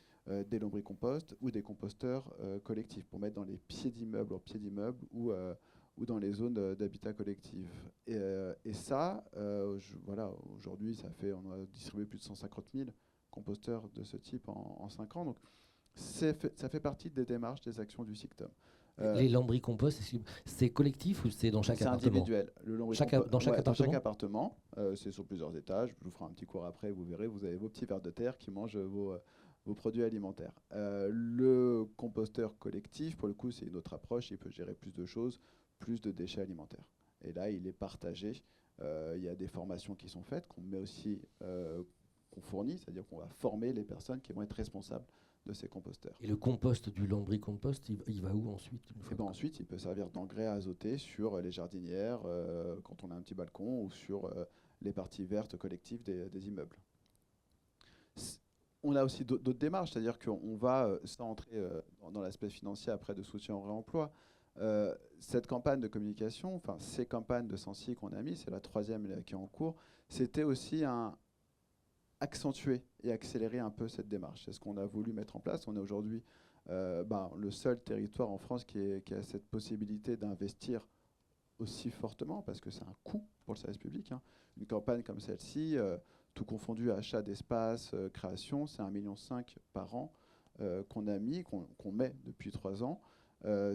des lombricomposts ou des composteurs collectifs pour mettre dans les pieds d'immeubles ou dans les zones d'habitat collectif. Et ça, voilà, aujourd'hui, on a distribué plus de 150 000 composteurs de ce type en 5 ans. Donc ça fait partie des démarches, des actions du SICTOM. Les lambris-compost, c'est collectif ou c'est dans chaque appartement? C'est individuel. Dans chaque appartement. Dans chaque appartement. C'est sur plusieurs étages. Je vous ferai un petit cours après, vous verrez, vous avez vos petits vers de terre qui mangent vos produits alimentaires. Le composteur collectif, pour le coup, c'est une autre approche. Il peut gérer plus de choses, plus de déchets alimentaires. Et là, il est partagé. Il y a des formations qui sont faites, qu'on met aussi, qu'on fournit, c'est-à-dire qu'on va former les personnes qui vont être responsables de ces composteurs. Et le compost du lambris-compost, il va où ensuite? Ensuite, il peut servir d'engrais azoté sur les jardinières, quand on a un petit balcon, ou sur les parties vertes collectives des immeubles. On a aussi d'autres démarches, c'est-à-dire qu'on va, sans entrer dans l'aspect financier après de soutien au réemploi, cette campagne de communication, enfin ces campagnes de sensi qu'on a mis, c'est la 3e qui est en cours, c'était aussi accentuer et accélérer un peu cette démarche. C'est ce qu'on a voulu mettre en place. On est aujourd'hui le seul territoire en France qui a cette possibilité d'investir aussi fortement, parce que c'est un coût pour le service public. Une campagne comme celle-ci, tout confondu, achat d'espace, création, c'est 1,5 million par an qu'on a mis, qu'on met depuis 3 ans,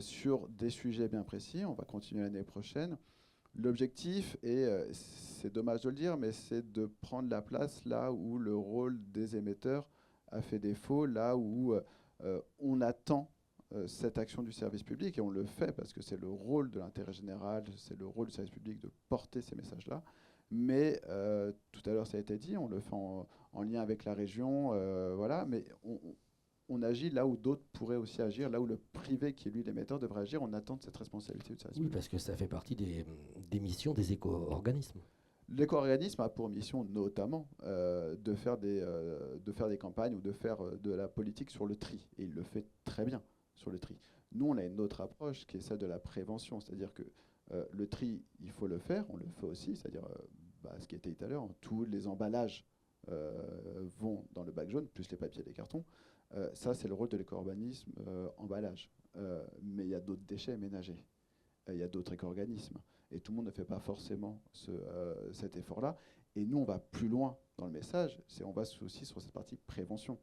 sur des sujets bien précis. On va continuer l'année prochaine. L'objectif, et c'est dommage de le dire, mais c'est de prendre la place là où le rôle des émetteurs a fait défaut, là où on attend cette action du service public, et on le fait parce que c'est le rôle de l'intérêt général, c'est le rôle du service public de porter ces messages-là. Mais tout à l'heure, ça a été dit, on le fait en lien avec la région, voilà, mais on agit là où d'autres pourraient aussi agir, là où le privé, qui est lui l'émetteur, devrait agir. On attend de cette responsabilité du service public. Oui, parce que ça fait partie des missions des éco-organismes. L'éco-organisme a pour mission notamment de faire des campagnes ou de faire de la politique sur le tri. Et il le fait très bien sur le tri. Nous, on a une autre approche qui est celle de la prévention. C'est-à-dire que le tri, il faut le faire. On le fait aussi. C'est-à-dire, ce qui était dit tout à l'heure, tous les emballages vont dans le bac jaune, plus les papiers et les cartons. Ça, c'est le rôle de l'éco-organisme emballage. Mais il y a d'autres déchets ménagers. Il y a d'autres éco-organismes. Et tout le monde ne fait pas forcément cet effort-là. Et nous, on va plus loin dans le message. On va aussi sur cette partie prévention.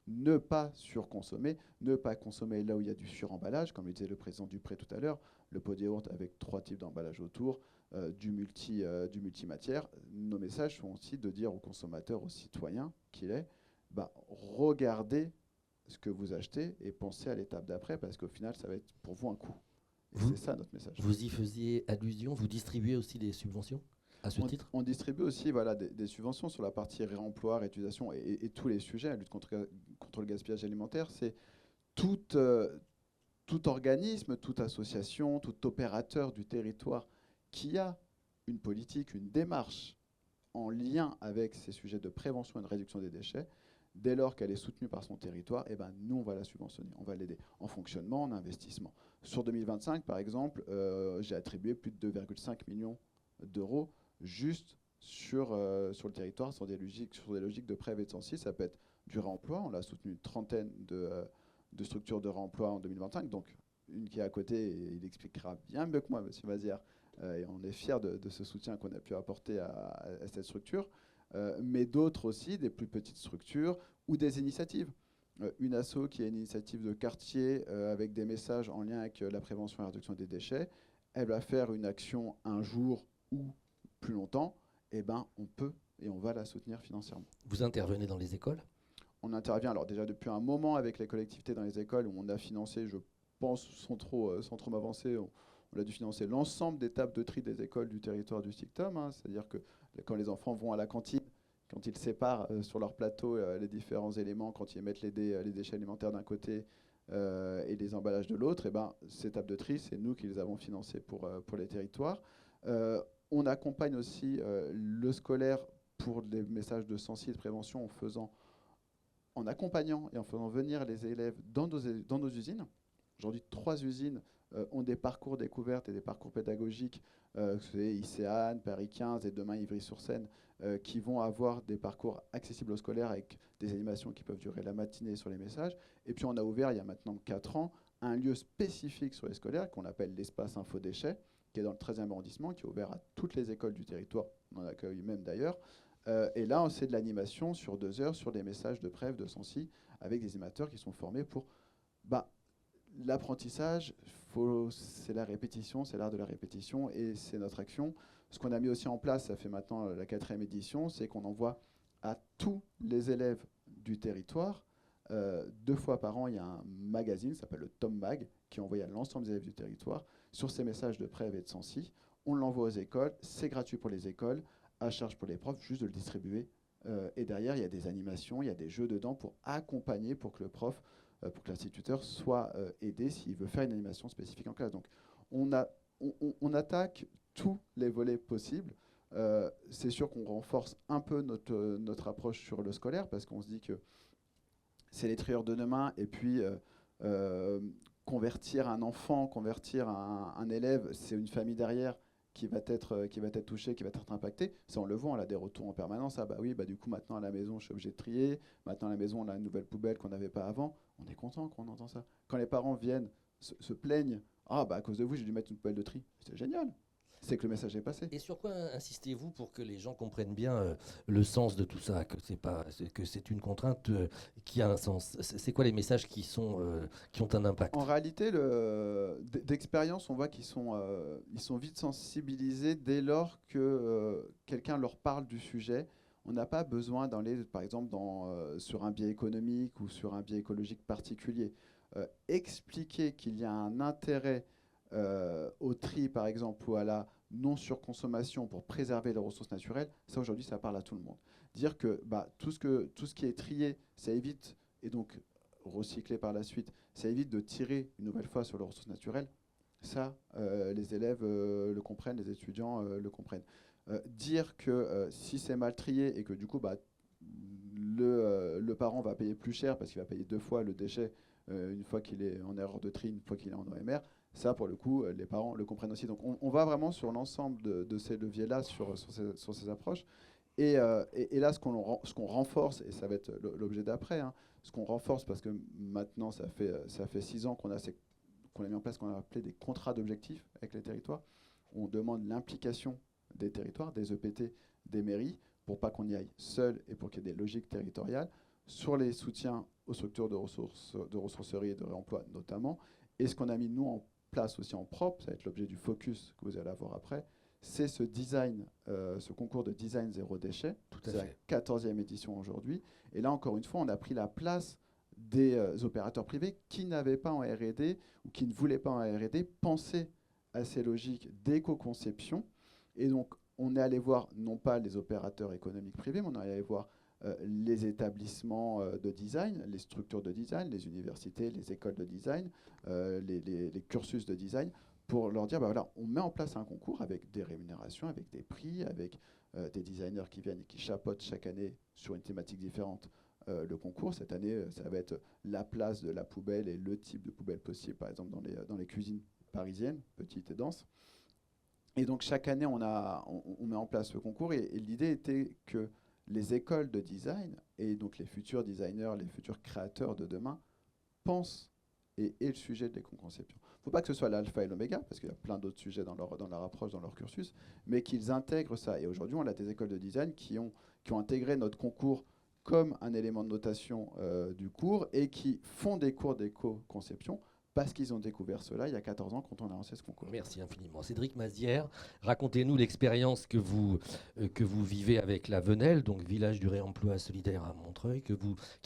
ne pas surconsommer, ne pas consommer là où il y a du suremballage, comme le disait le président Dupré tout à l'heure, le pot de yaourt avec 3 types d'emballage autour, du multimatière. Nos messages sont aussi de dire aux consommateurs, aux citoyens qu'il est, regardez ce que vous achetez et pensez à l'étape d'après, parce qu'au final, ça va être pour vous un coût. Et c'est ça notre message. Vous y faisiez allusion, vous distribuez aussi des subventions à ce titre? On distribue aussi des subventions sur la partie réemploi, réutilisation et tous les sujets. La lutte contre le gaspillage alimentaire, c'est tout organisme, toute association, tout opérateur du territoire qui a une politique, une démarche en lien avec ces sujets de prévention et de réduction des déchets. Dès lors qu'elle est soutenue par son territoire, nous, on va la subventionner, on va l'aider en fonctionnement, en investissement. Sur 2025, par exemple, j'ai attribué plus de 2,5 millions d'euros juste sur le territoire, sur des logiques de prêt et de sensi. Ça peut être du réemploi. On a soutenu une trentaine de structures de réemploi en 2025. Donc, une qui est à côté, et il expliquera bien mieux que moi, M. Mazière. Et on est fiers de ce soutien qu'on a pu apporter à cette structure. Mais d'autres aussi, des plus petites structures ou des initiatives. Une asso qui a une initiative de quartier avec des messages en lien avec la prévention et la réduction des déchets, elle va faire une action un jour ou plus longtemps, on peut et on va la soutenir financièrement. Vous intervenez dans les écoles? On intervient alors déjà depuis un moment avec les collectivités dans les écoles où on a financé, je pense sans trop m'avancer, on a dû financer l'ensemble des tables de tri des écoles du territoire du SICTOM, hein, c'est-à-dire que quand les enfants vont à la cantine, quand ils séparent sur leur plateau les différents éléments, quand ils mettent les déchets alimentaires d'un côté et les emballages de l'autre, ces tables de tri, c'est nous qui les avons financées pour les territoires. On accompagne aussi le scolaire pour des messages de sensi et de prévention en accompagnant et en faisant venir les élèves dans nos usines. Aujourd'hui, 3 usines ont des parcours découvertes et des parcours pédagogiques, c'est ICEAN, Paris 15 et demain Ivry-sur-Seine, qui vont avoir des parcours accessibles aux scolaires avec des animations qui peuvent durer la matinée sur les messages. Et puis on a ouvert, il y a maintenant 4 ans, un lieu spécifique sur les scolaires qu'on appelle l'espace infodéchets, qui est dans le 13e arrondissement, qui est ouvert à toutes les écoles du territoire. On en accueille même d'ailleurs. Et là, c'est de l'animation sur 2 heures sur des messages de preuve, de sensi, avec des animateurs qui sont formés pour... l'apprentissage, c'est la répétition, c'est l'art de la répétition et c'est notre action. Ce qu'on a mis aussi en place, ça fait maintenant la 4e édition, c'est qu'on envoie à tous les élèves du territoire, 2 fois par an, il y a un magazine, ça s'appelle le Tom Mag, qui est envoyé à l'ensemble des élèves du territoire sur ces messages de preuve et de sensi. On l'envoie aux écoles, c'est gratuit pour les écoles, à charge pour les profs, juste de le distribuer. Et derrière, il y a des animations, il y a des jeux dedans pour accompagner, pour que le prof, pour que l'instituteur soit aidé s'il veut faire une animation spécifique en classe. Donc on attaque tous les volets possibles. C'est sûr qu'on renforce un peu notre approche sur le scolaire parce qu'on se dit que c'est les trieurs de demain et puis convertir un enfant, convertir un élève, c'est une famille derrière qui va être touchée, qui va être impactée. Ça, on le voit, on a des retours en permanence. Ah du coup, maintenant à la maison, je suis obligé de trier. Maintenant à la maison, on a une nouvelle poubelle qu'on n'avait pas avant. On est content quand on entend ça. Quand les parents viennent se plaignent, à cause de vous, j'ai dû mettre une poubelle de tri. C'est génial. C'est que le message est passé. Et sur quoi insistez-vous pour que les gens comprennent bien le sens de tout ça, que c'est une contrainte qui a un sens? C'est quoi les messages qui ont un impact? En réalité, d'expérience, on voit qu'ils sont vite sensibilisés dès lors que quelqu'un leur parle du sujet. On n'a pas besoin d'aller, par exemple, sur un biais économique ou sur un biais écologique particulier. Expliquer qu'il y a un intérêt au tri, par exemple, ou à la non-surconsommation pour préserver les ressources naturelles, ça aujourd'hui, ça parle à tout le monde. Dire que tout ce qui est trié, ça évite, et donc recyclé par la suite, ça évite de tirer une nouvelle fois sur les ressources naturelles, ça, les élèves le comprennent, les étudiants le comprennent. Dire que si c'est mal trié et que du coup, le parent va payer plus cher parce qu'il va payer 2 fois le déchet une fois qu'il est en erreur de tri, une fois qu'il est en OMR, ça, pour le coup, les parents le comprennent aussi. Donc, on va vraiment sur l'ensemble de ces leviers-là, sur ces approches. Et là, ce qu'on renforce, et ça va être l'objet d'après, hein, ce qu'on renforce, parce que maintenant, ça fait 6 ans qu'on a mis en place ce qu'on a appelé des contrats d'objectifs avec les territoires, où on demande l'implication des territoires, des EPT, des mairies, pour pas qu'on y aille seul et pour qu'il y ait des logiques territoriales. sur les soutiens aux structures de ressourcerie et de réemploi notamment. Et ce qu'on a mis, nous, en place aussi en propre, ça va être l'objet du focus que vous allez avoir après, c'est ce design, ce concours de design zéro déchet. C'est la 14e édition aujourd'hui. Et là, encore une fois, on a pris la place des opérateurs privés qui n'avaient pas en R&D ou qui ne voulaient pas en R&D penser à ces logiques d'éco-conception. Et donc, on est allé voir non pas les opérateurs économiques privés, mais on est allé voir les établissements de design, les structures de design, les universités, les écoles de design, les cursus de design, pour leur dire, voilà, on met en place un concours avec des rémunérations, avec des prix, avec des designers qui viennent et qui chapeautent chaque année sur une thématique différente le concours. Cette année, ça va être la place de la poubelle et le type de poubelle possible, par exemple dans les cuisines parisiennes, petites et denses. Et donc chaque année, on met en place le concours, et l'idée était que les écoles de design, et donc les futurs designers, les futurs créateurs de demain, pensent et le sujet de l'éco-conception. Il ne faut pas que ce soit l'alpha et l'oméga, parce qu'il y a plein d'autres sujets dans leur approche, dans leur cursus, mais qu'ils intègrent ça. Et aujourd'hui, on a des écoles de design qui ont intégré notre concours comme un élément de notation du cours, et qui font des cours d'éco-conception parce qu'ils ont découvert cela il y a 14 ans quand on a lancé ce concours. Merci infiniment. Cédric Mazière, racontez-nous l'expérience que vous vivez avec la Venelle, donc village du réemploi solidaire à Montreuil, qui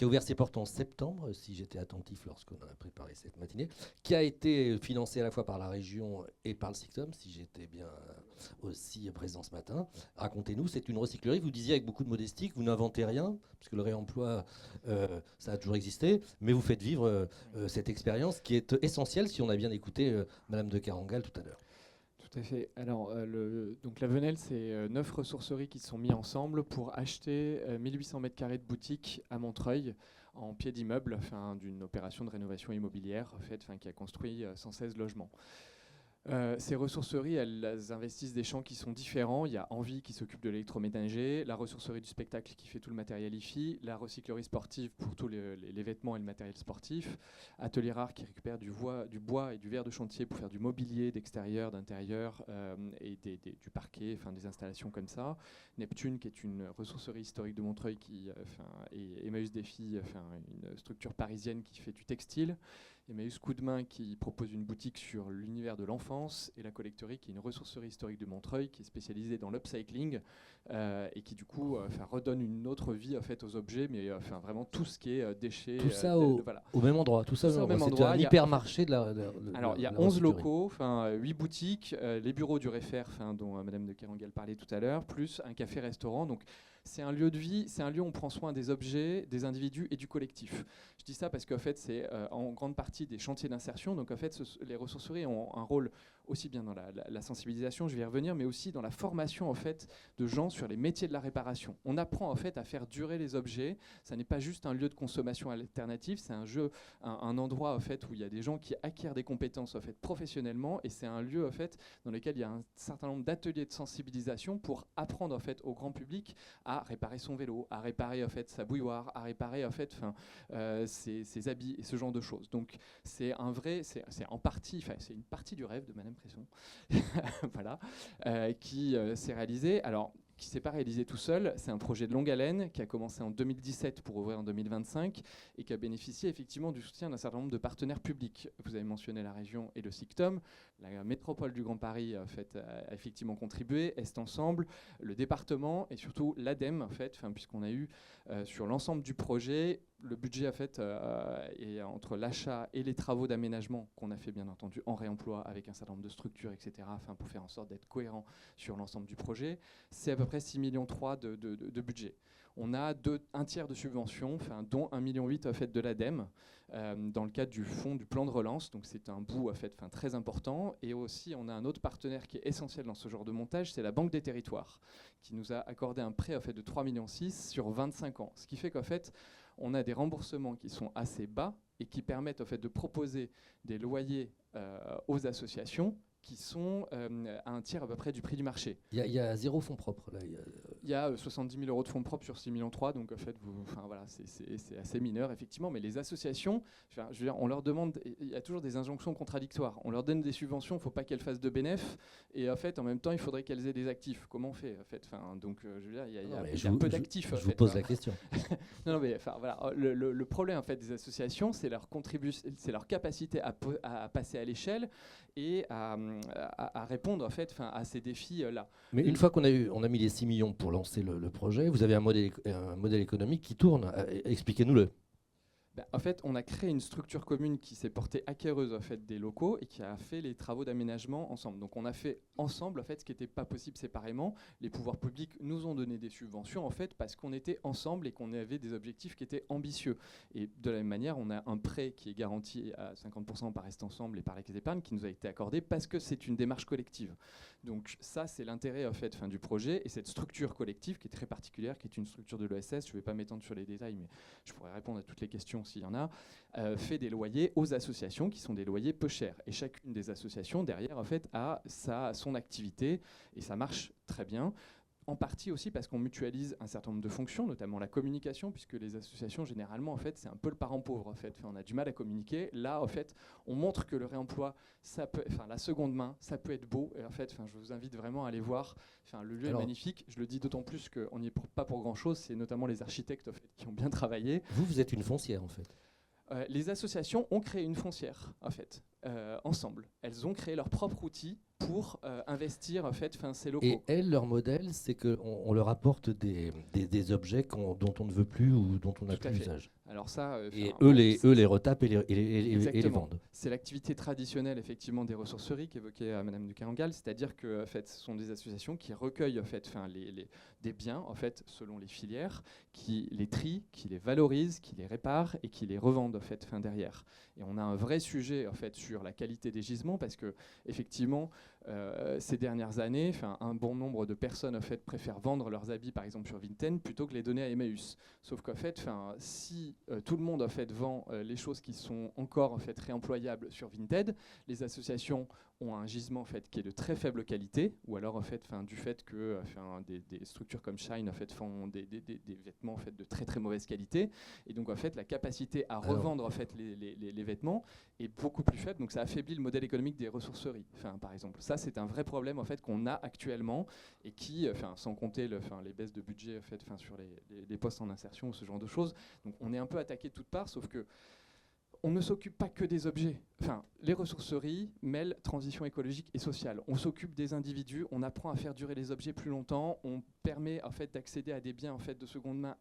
a ouvert ses portes en septembre, si j'étais attentif lorsqu'on a préparé cette matinée, qui a été financé à la fois par la région et par le SICTOM, si j'étais bien aussi présent ce matin. Racontez-nous, c'est une recyclerie, vous disiez avec beaucoup de modestie que vous n'inventez rien, parce que le réemploi, ça a toujours existé, mais vous faites vivre cette expérience qui est essentielle, si on a bien écouté Madame de Carangal tout à l'heure. Tout à fait. Alors, donc la Venelle, c'est 9 ressourceries qui se sont mis ensemble pour acheter 1800 m² de boutique à Montreuil, en pied d'immeuble, d'une opération de rénovation immobilière qui a construit 116 logements. Ces ressourceries, elles investissent des champs qui sont différents. Il y a Envie qui s'occupe de l'électroménager, la ressourcerie du spectacle qui fait tout le matériel IFI, la recyclerie sportive pour tous les vêtements et le matériel sportif, Atelier Rare qui récupère du bois et du verre de chantier pour faire du mobilier d'extérieur, d'intérieur et du parquet, des installations comme ça. Neptune qui est une ressourcerie historique de Montreuil et Emmaüs Défi, une structure parisienne qui fait du textile. Emmaüs Coup de Main qui propose une boutique sur l'univers de l'enfance, et la Collecterie qui est une ressourcerie historique de Montreuil qui est spécialisée dans l'upcycling et qui du coup redonne une autre vie aux objets, mais vraiment tout ce qui est déchets. Tout ça au même endroit. Tout ça au même endroit. C'est un hypermarché de la Alors il y a 11 locaux, 8 boutiques, les bureaux du Réfère dont Madame de Carangal parlait tout à l'heure, plus un café-restaurant. Donc c'est un lieu de vie, c'est un lieu où on prend soin des objets, des individus et du collectif. Je dis ça parce qu'en fait, c'est en grande partie des chantiers d'insertion. Donc en fait, les ressourceries ont un rôle aussi bien dans la sensibilisation, je vais y revenir, mais aussi dans la formation de gens sur les métiers de la réparation. On apprend à faire durer les objets. Ça n'est pas juste un lieu de consommation alternative, c'est un endroit où il y a des gens qui acquièrent des compétences professionnellement, et c'est un lieu dans lequel il y a un certain nombre d'ateliers de sensibilisation pour apprendre au grand public à réparer son vélo, à réparer sa bouilloire, à réparer ses habits et ce genre de choses. Donc c'est en partie, c'est une partie du rêve de Madame Cresson, voilà, qui s'est réalisé. Alors, qui ne s'est pas réalisé tout seul, c'est un projet de longue haleine qui a commencé en 2017 pour ouvrir en 2025 et qui a bénéficié effectivement du soutien d'un certain nombre de partenaires publics. Vous avez mentionné la région et le SICTOM, la métropole du Grand Paris a effectivement contribué, Est Ensemble, le département et surtout l'ADEME puisqu'on a eu sur l'ensemble du projet le budget est entre l'achat et les travaux d'aménagement qu'on a fait bien entendu en réemploi avec un certain nombre de structures, etc., pour faire en sorte d'être cohérent sur l'ensemble du projet. C'est à peu près 6,3 millions de budget. On a un tiers de subventions, dont 1,8 million de l'ADEME, dans le cadre du fonds du plan de relance. Donc c'est un bout très important. Et aussi, on a un autre partenaire qui est essentiel dans ce genre de montage, c'est la Banque des Territoires, qui nous a accordé un prêt de 3,6 millions sur 25 ans. Ce qui fait qu'en on a des remboursements qui sont assez bas et qui permettent de proposer des loyers aux associations qui sont à un tiers à peu près du prix du marché. Il y a 0 fonds propres là. Il y a 70 000 € de fonds propres sur 6,3 millions, donc en fait, voilà, c'est assez mineur, effectivement. Mais les associations, je veux dire, on leur demande, il y a toujours des injonctions contradictoires. On leur donne des subventions, il ne faut pas qu'elles fassent de bénéfices, et en fait, en même temps, il faudrait qu'elles aient des actifs. Comment on fait, en fait? Donc, je veux dire, il y a peu d'actifs. Je vous pose la question. Non, mais voilà, le problème en fait des associations, c'est leur capacité à passer à l'échelle et à répondre en fait, à ces défis-là. Mais une fois qu'on a mis les 6 millions pour lancer le projet, vous avez un modèle économique qui tourne. Expliquez-nous-le. En fait, on a créé une structure commune qui s'est portée acquéreuse en fait, des locaux et qui a fait les travaux d'aménagement ensemble. Donc on a fait ensemble en fait, ce qui n'était pas possible séparément. Les pouvoirs publics nous ont donné des subventions en fait, parce qu'on était ensemble et qu'on avait des objectifs qui étaient ambitieux. Et de la même manière, on a un prêt qui est garanti à 50% par Reste Ensemble et par la Caisse d'épargne qui nous a été accordé parce que c'est une démarche collective. Donc ça, c'est l'intérêt en fait, du projet et cette structure collective qui est très particulière, qui est une structure de l'ESS. Je ne vais pas m'étendre sur les détails, mais je pourrais répondre à toutes les questions s'il y en a, fait des loyers aux associations qui sont des loyers peu chers. Et chacune des associations, derrière, en fait, a son activité et ça marche très bien. En partie aussi parce qu'on mutualise un certain nombre de fonctions, notamment la communication, puisque les associations, généralement, en fait, c'est un peu le parent pauvre. En fait. On a du mal à communiquer. Là, en fait, on montre que le réemploi, la seconde main, ça peut être beau. Et en fait, je vous invite vraiment à aller voir. Le lieu est magnifique. Je le dis d'autant plus qu'on n'y est pas pour grand-chose. C'est notamment les architectes en fait, qui ont bien travaillé. Vous êtes une foncière, en fait. Les associations ont créé une foncière, en fait, ensemble. Elles ont créé leur propre outil pour investir en fait, ces locaux. Et elles, leur modèle, c'est qu'on leur apporte des objets dont on ne veut plus ou dont on n'a plus l'usage. Alors ça, et eux les retapent et les vendent. C'est l'activité traditionnelle effectivement des ressourceries qu'évoquait Madame de Carangal, c'est-à-dire que en fait, ce sont des associations qui recueillent en fait, des biens en fait, selon les filières, qui les trient, qui les valorisent, qui les réparent et qui les revendent en fait, derrière. Et on a un vrai sujet en fait, sur la qualité des gisements parce que effectivement, ces dernières années, un bon nombre de personnes en fait, préfèrent vendre leurs habits par exemple sur Vinted plutôt que les donner à Emmaüs. Sauf qu'en fait, si tout le monde en fait, vend les choses qui sont encore en fait, réemployables sur Vinted, les associations ont un gisement en fait, qui est de très faible qualité, ou alors en fait, du fait que des structures comme Shine en fait, font des vêtements en fait, de très très mauvaise qualité, et donc en fait, la capacité à revendre en fait, les vêtements est beaucoup plus faible, donc ça affaiblit le modèle économique des ressourceries, par exemple. Ça, c'est un vrai problème en fait, qu'on a actuellement, et qui, sans compter les baisses de budget en fait, sur les postes en insertion ou ce genre de choses, donc on est un peu attaqué de toutes parts, sauf que on ne s'occupe pas que des objets. Les ressourceries mêlent transition écologique et sociale. On s'occupe des individus, on apprend à faire durer les objets plus longtemps, on permet en fait, d'accéder à des biens en fait, de seconde main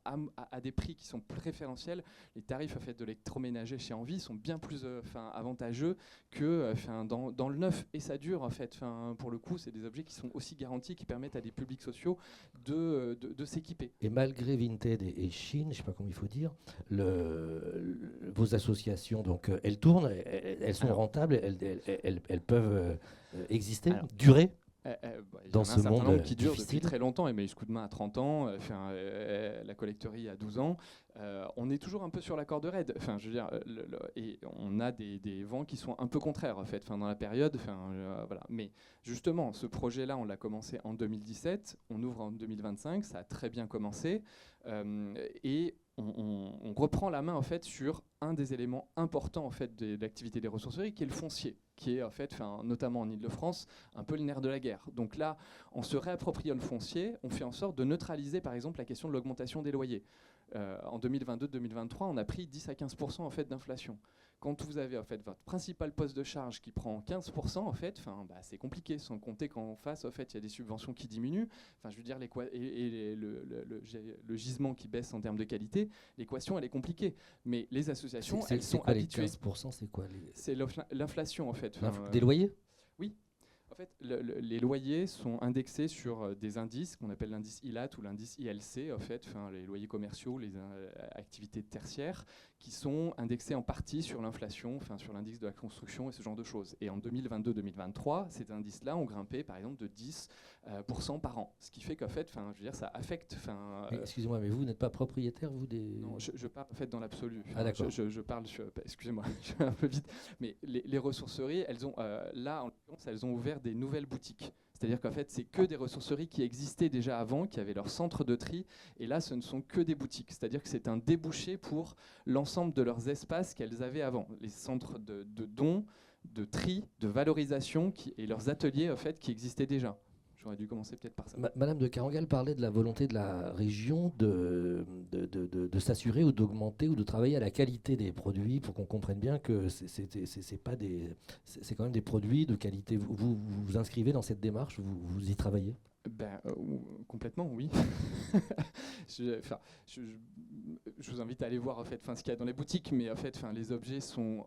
à des prix qui sont préférentiels. Les tarifs en fait, de l'électroménager chez Envie sont bien plus avantageux que dans le neuf. Et ça dure, en fait. Pour le coup, c'est des objets qui sont aussi garantis, qui permettent à des publics sociaux de s'équiper. Et malgré Vinted et Chine, je ne sais pas comment il faut dire, vos associations, donc, elles tournent, elles sont rentables, elles peuvent exister, durer dans ce monde qui dure difficile. depuis très longtemps. Emmaüs Coup de Main à 30 ans, la collecterie à 12 ans. On est toujours un peu sur la corde raide. Je veux dire, et on a des vents qui sont un peu contraires en fait, dans la période. Voilà. Mais justement, ce projet-là, on l'a commencé en 2017. On ouvre en 2025. Ça a très bien commencé. Et on reprend la main en fait sur un des éléments importants en fait de l'activité des ressourceries, qui est le foncier, qui est en fait, notamment en Île-de-France, un peu le nerf de la guerre. Donc là, en se réappropriant le foncier, on fait en sorte de neutraliser par exemple la question de l'augmentation des loyers. En 2022-2023, on a pris 10 à 15% en fait d'inflation. Quand vous avez en fait votre principal poste de charge qui prend 15%, en fait, c'est compliqué. Sans compter qu'en face, en fait, il y a des subventions qui diminuent. Je veux dire, le gisement qui baisse en termes de qualité, l'équation elle est compliquée. Mais les associations, elles sont habituées. Les 15%, c'est quoi C'est l'inflation en fait. Des loyers ? Oui. En fait, les loyers sont indexés sur des indices qu'on appelle l'indice ILAT ou l'indice ILC, en fait, les loyers commerciaux, les activités tertiaires, qui sont indexés en partie sur l'inflation, sur l'indice de la construction et ce genre de choses. Et en 2022-2023, ces indices-là ont grimpé, par exemple, de 10% par an. Ce qui fait qu'en fait, je veux dire, ça affecte... Excusez-moi, mais vous n'êtes pas propriétaire, vous, des... Non, je parle en fait dans l'absolu. D'accord. Je parle sur... Excusez-moi, je vais un peu vite. Mais les ressourceries, elles ont, là, en l'occurrence, elles ont ouvert des nouvelles boutiques. C'est-à-dire qu'en fait, c'est que des ressourceries qui existaient déjà avant, qui avaient leur centre de tri, et là, ce ne sont que des boutiques. C'est-à-dire que c'est un débouché pour l'ensemble de leurs espaces qu'elles avaient avant, les centres de dons, de tri, de valorisation et leurs ateliers en fait, qui existaient déjà. J'aurais dû commencer peut-être par ça. Madame de Carangal parlait de la volonté de la région de s'assurer ou d'augmenter ou de travailler à la qualité des produits pour qu'on comprenne bien que c'est quand même des produits de qualité. Vous vous inscrivez dans cette démarche, vous y travaillez? Complètement, oui. Je vous invite à aller voir en fait, ce qu'il y a dans les boutiques, mais en fait, les objets sont,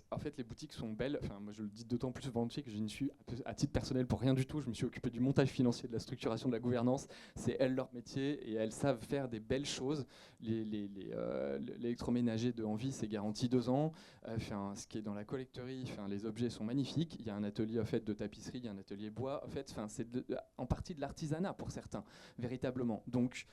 en fait, les boutiques sont belles. Moi, je le dis d'autant plus volontiers que je n'y suis à titre personnel pour rien du tout. Je me suis occupé du montage financier, de la structuration, de la gouvernance. C'est elles leur métier et elles savent faire des belles choses. L'électroménager de Envie, c'est garanti 2 ans. Ce qui est dans la collecterie, les objets sont magnifiques. Il y a un atelier en fait de tapisserie, il y a un atelier bois. En fait, c'est en partie de l'artisanat pour certains, véritablement. Donc,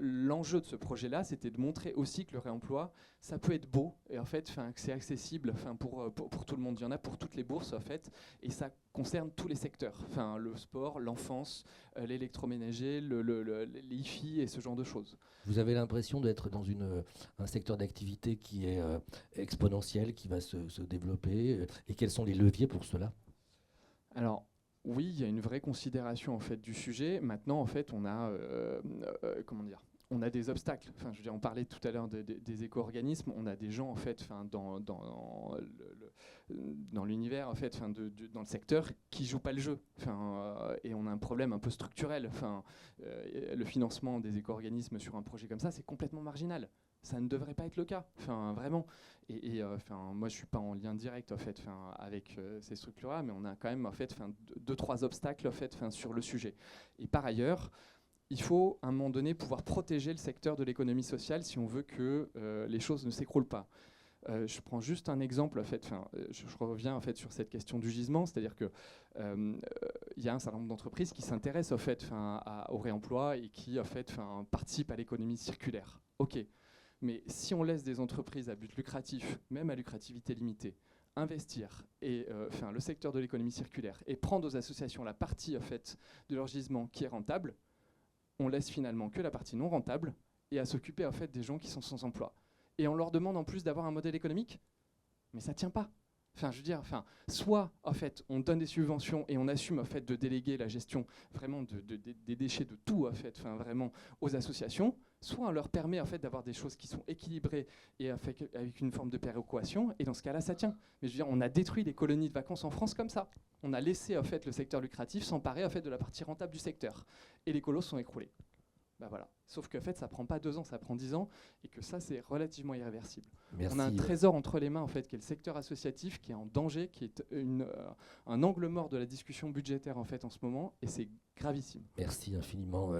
l'enjeu de ce projet-là, c'était de montrer aussi que le réemploi, ça peut être beau et en fait, que c'est accessible, pour tout le monde. Il y en a pour toutes les bourses en fait, et ça concerne tous les secteurs. Le sport, l'enfance, l'électroménager, les hi-fi et ce genre de choses. Vous avez l'impression d'être dans un secteur d'activité qui est exponentiel, qui va se développer, et quels sont les leviers pour cela? Alors, oui, il y a une vraie considération en fait du sujet. Maintenant, en fait, on a on a des obstacles. On parlait tout à l'heure des éco-organismes. On a des gens en fait, dans l'univers en fait, dans le secteur qui jouent pas le jeu. Et on a un problème un peu structurel. Le financement des éco-organismes sur un projet comme ça, c'est complètement marginal. Ça ne devrait pas être le cas, vraiment. Moi, je suis pas en lien direct en fait, avec ces structures-là, mais on a quand même en fait, 2-3 obstacles en fait, sur le sujet. Et par ailleurs, il faut à un moment donné pouvoir protéger le secteur de l'économie sociale si on veut que les choses ne s'écroulent pas. Je prends juste un exemple, en fait, je reviens en fait sur cette question du gisement, c'est-à-dire que y a un certain nombre d'entreprises qui s'intéressent en fait, au réemploi et qui en fait, participent à l'économie circulaire. Ok. Mais si on laisse des entreprises à but lucratif, même à lucrativité limitée, investir et le secteur de l'économie circulaire et prendre aux associations la partie en fait, de leur gisement qui est rentable, on laisse finalement que la partie non rentable et à s'occuper en fait, des gens qui sont sans emploi. Et on leur demande en plus d'avoir un modèle économique, mais ça ne tient pas. Soit en fait, on donne des subventions et on assume en fait, de déléguer la gestion vraiment des déchets de tout en fait, vraiment aux associations, soit on leur permet en fait, d'avoir des choses qui sont équilibrées et avec une forme de péréquation, et dans ce cas-là, ça tient. Mais on a détruit des colonies de vacances en France comme ça. On a laissé en fait, le secteur lucratif s'emparer en fait, de la partie rentable du secteur. Et les colos sont écroulés. Voilà. Sauf qu'en fait, ça prend pas 2 ans, ça prend 10 ans, et que ça, c'est relativement irréversible. Merci. On a un trésor entre les mains, en fait, qui est le secteur associatif, qui est en danger, qui est un angle mort de la discussion budgétaire, en fait, en ce moment, et c'est gravissime. Merci infiniment,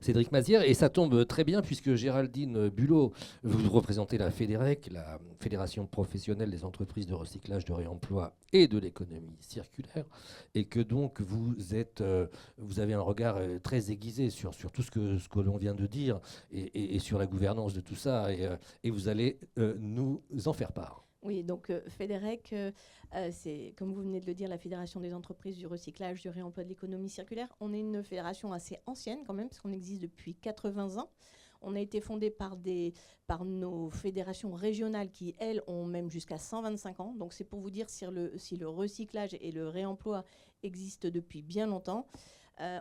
Cédric Mazières. Et ça tombe très bien, puisque Géraldine Bulot, vous représentez la FEDEREC, la Fédération professionnelle des entreprises de recyclage, de réemploi et de l'économie circulaire, et que donc vous avez un regard très aiguisé sur tout ce que l'on vient de dire et sur la gouvernance de tout ça, et vous allez nous en faire part. Oui, donc FEDEREC, c'est, comme vous venez de le dire, la Fédération des entreprises du recyclage, du réemploi, de l'économie circulaire. On est une fédération assez ancienne quand même, parce qu'on existe depuis 80 ans. On a été fondé par nos fédérations régionales qui, elles, ont même jusqu'à 125 ans. Donc c'est pour vous dire si le recyclage et le réemploi existent depuis bien longtemps.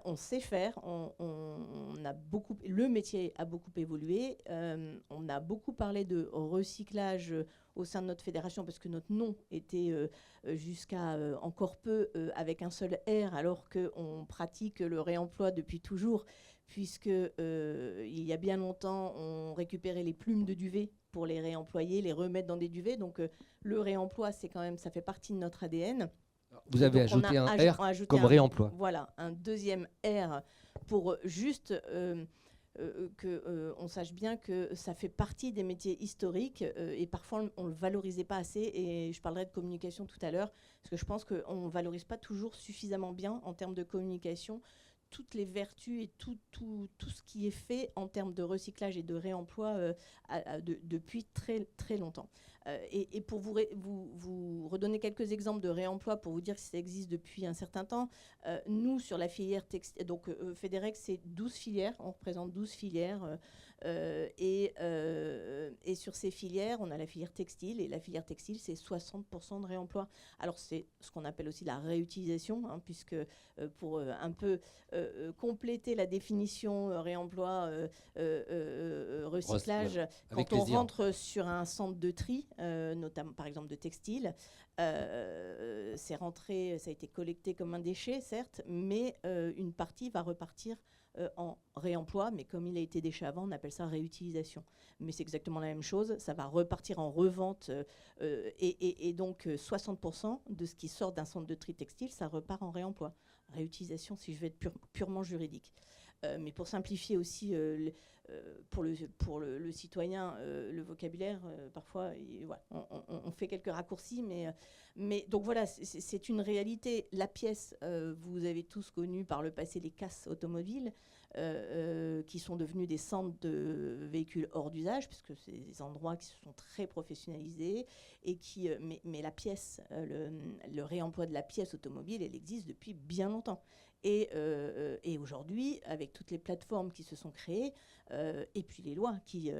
On sait faire, le métier a beaucoup évolué. On a beaucoup parlé de recyclage au sein de notre fédération parce que notre nom était jusqu'à encore peu avec un seul R, alors qu'on pratique le réemploi depuis toujours, puisque il y a bien longtemps, on récupérait les plumes de duvet pour les réemployer, les remettre dans des duvets. Donc le réemploi, ça fait partie de notre ADN. Vous avez ajouté un R comme réemploi. Voilà, un deuxième R pour juste qu'on sache bien que ça fait partie des métiers historiques et parfois on ne le valorisait pas assez. Et je parlerai de communication tout à l'heure, parce que je pense qu'on ne valorise pas toujours suffisamment bien en termes de communication toutes les vertus et tout ce qui est fait en termes de recyclage et de réemploi depuis très, très longtemps. Et pour vous redonner quelques exemples de réemploi, pour vous dire que ça existe depuis un certain temps, nous, sur la filière textile, donc FEDEREC, c'est 12 filières, on représente 12 filières, et sur ces filières, on a la filière textile, et la filière textile, c'est 60% de réemploi. Alors, c'est ce qu'on appelle aussi la réutilisation, hein, puisque pour un peu compléter la définition réemploi, recyclage, quand on rentre sur un centre de tri, notamment par exemple de textile, c'est rentré, ça a été collecté comme un déchet, certes, mais une partie va repartir en réemploi, mais comme il a été déchet avant, on appelle ça réutilisation. Mais c'est exactement la même chose, ça va repartir en revente, et donc 60% de ce qui sort d'un centre de tri textile, ça repart en réemploi. Réutilisation, si je vais être purement juridique. Mais pour simplifier aussi, pour le citoyen, le vocabulaire, parfois, voilà, on fait quelques raccourcis, mais donc voilà, c'est une réalité. La pièce, vous avez tous connu par le passé les casses automobiles, qui sont devenus des centres de véhicules hors d'usage, puisque c'est des endroits qui se sont très professionnalisés, et mais la pièce, le réemploi de la pièce automobile, elle existe depuis bien longtemps. Et aujourd'hui, avec toutes les plateformes qui se sont créées, et puis les lois qui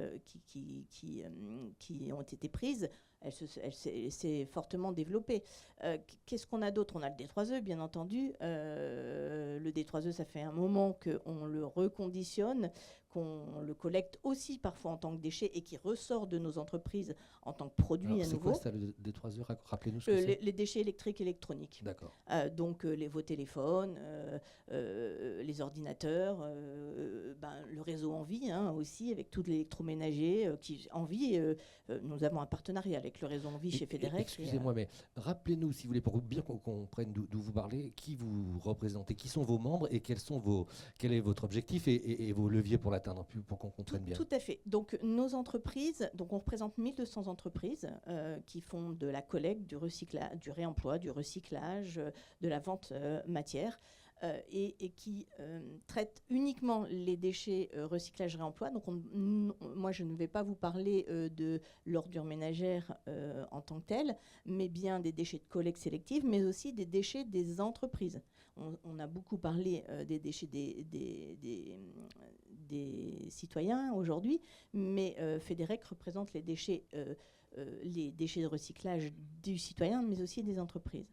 ont été prises, elle s'est fortement développée. Qu'est-ce qu'on a d'autre? On a le D3E, bien entendu. Le D3E, ça fait un moment qu'on le reconditionne, qu'on le collecte aussi parfois en tant que déchet et qui ressort de nos entreprises en tant que produit à nouveau. C'est quoi ça, le D3E? Rappelez-nous ce que c'est. Les déchets électriques et électroniques. D'accord. Donc vos téléphones, les ordinateurs, le réseau Envie, hein, aussi, avec tout l'électroménager qui Envie. Nous avons un partenariat avec le réseau Envie chez FEDEREC. Excusez-moi, mais rappelez-nous, si vous voulez, pour bien qu'on comprenne d'où vous parlez, qui vous représentez, qui sont vos membres et quel est votre objectif et vos leviers pour l'atteindre, pour qu'on comprenne bien. Tout à fait. Donc nos entreprises, donc on représente 1200 entreprises qui font de la collecte, du recyclage, du réemploi, du recyclage, de la vente matière. Et qui traite uniquement les déchets recyclage-réemploi. Donc moi, je ne vais pas vous parler de l'ordure ménagère en tant que telle, mais bien des déchets de collecte sélective, mais aussi des déchets des entreprises. On a beaucoup parlé des déchets des citoyens aujourd'hui, mais FEDEREC représente les déchets de recyclage du citoyen, mais aussi des entreprises.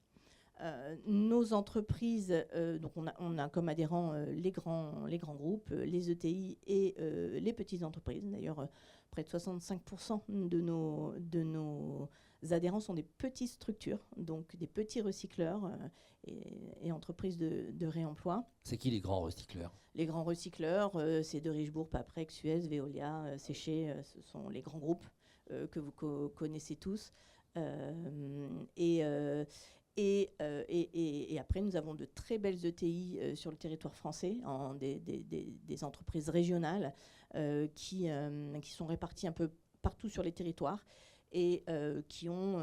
Nos entreprises, donc on a comme adhérents les grands groupes, les ETI et les petites entreprises. D'ailleurs, près de 65% de nos adhérents sont des petites structures, donc des petits recycleurs et entreprises de réemploi. C'est qui les grands recycleurs? Les grands recycleurs, c'est de Richebourg, Paprec, Suez, Veolia, Séché, ce sont les grands groupes que vous connaissez tous. Et après, nous avons de très belles ETI sur le territoire français, des entreprises régionales qui sont réparties un peu partout sur les territoires et qui ont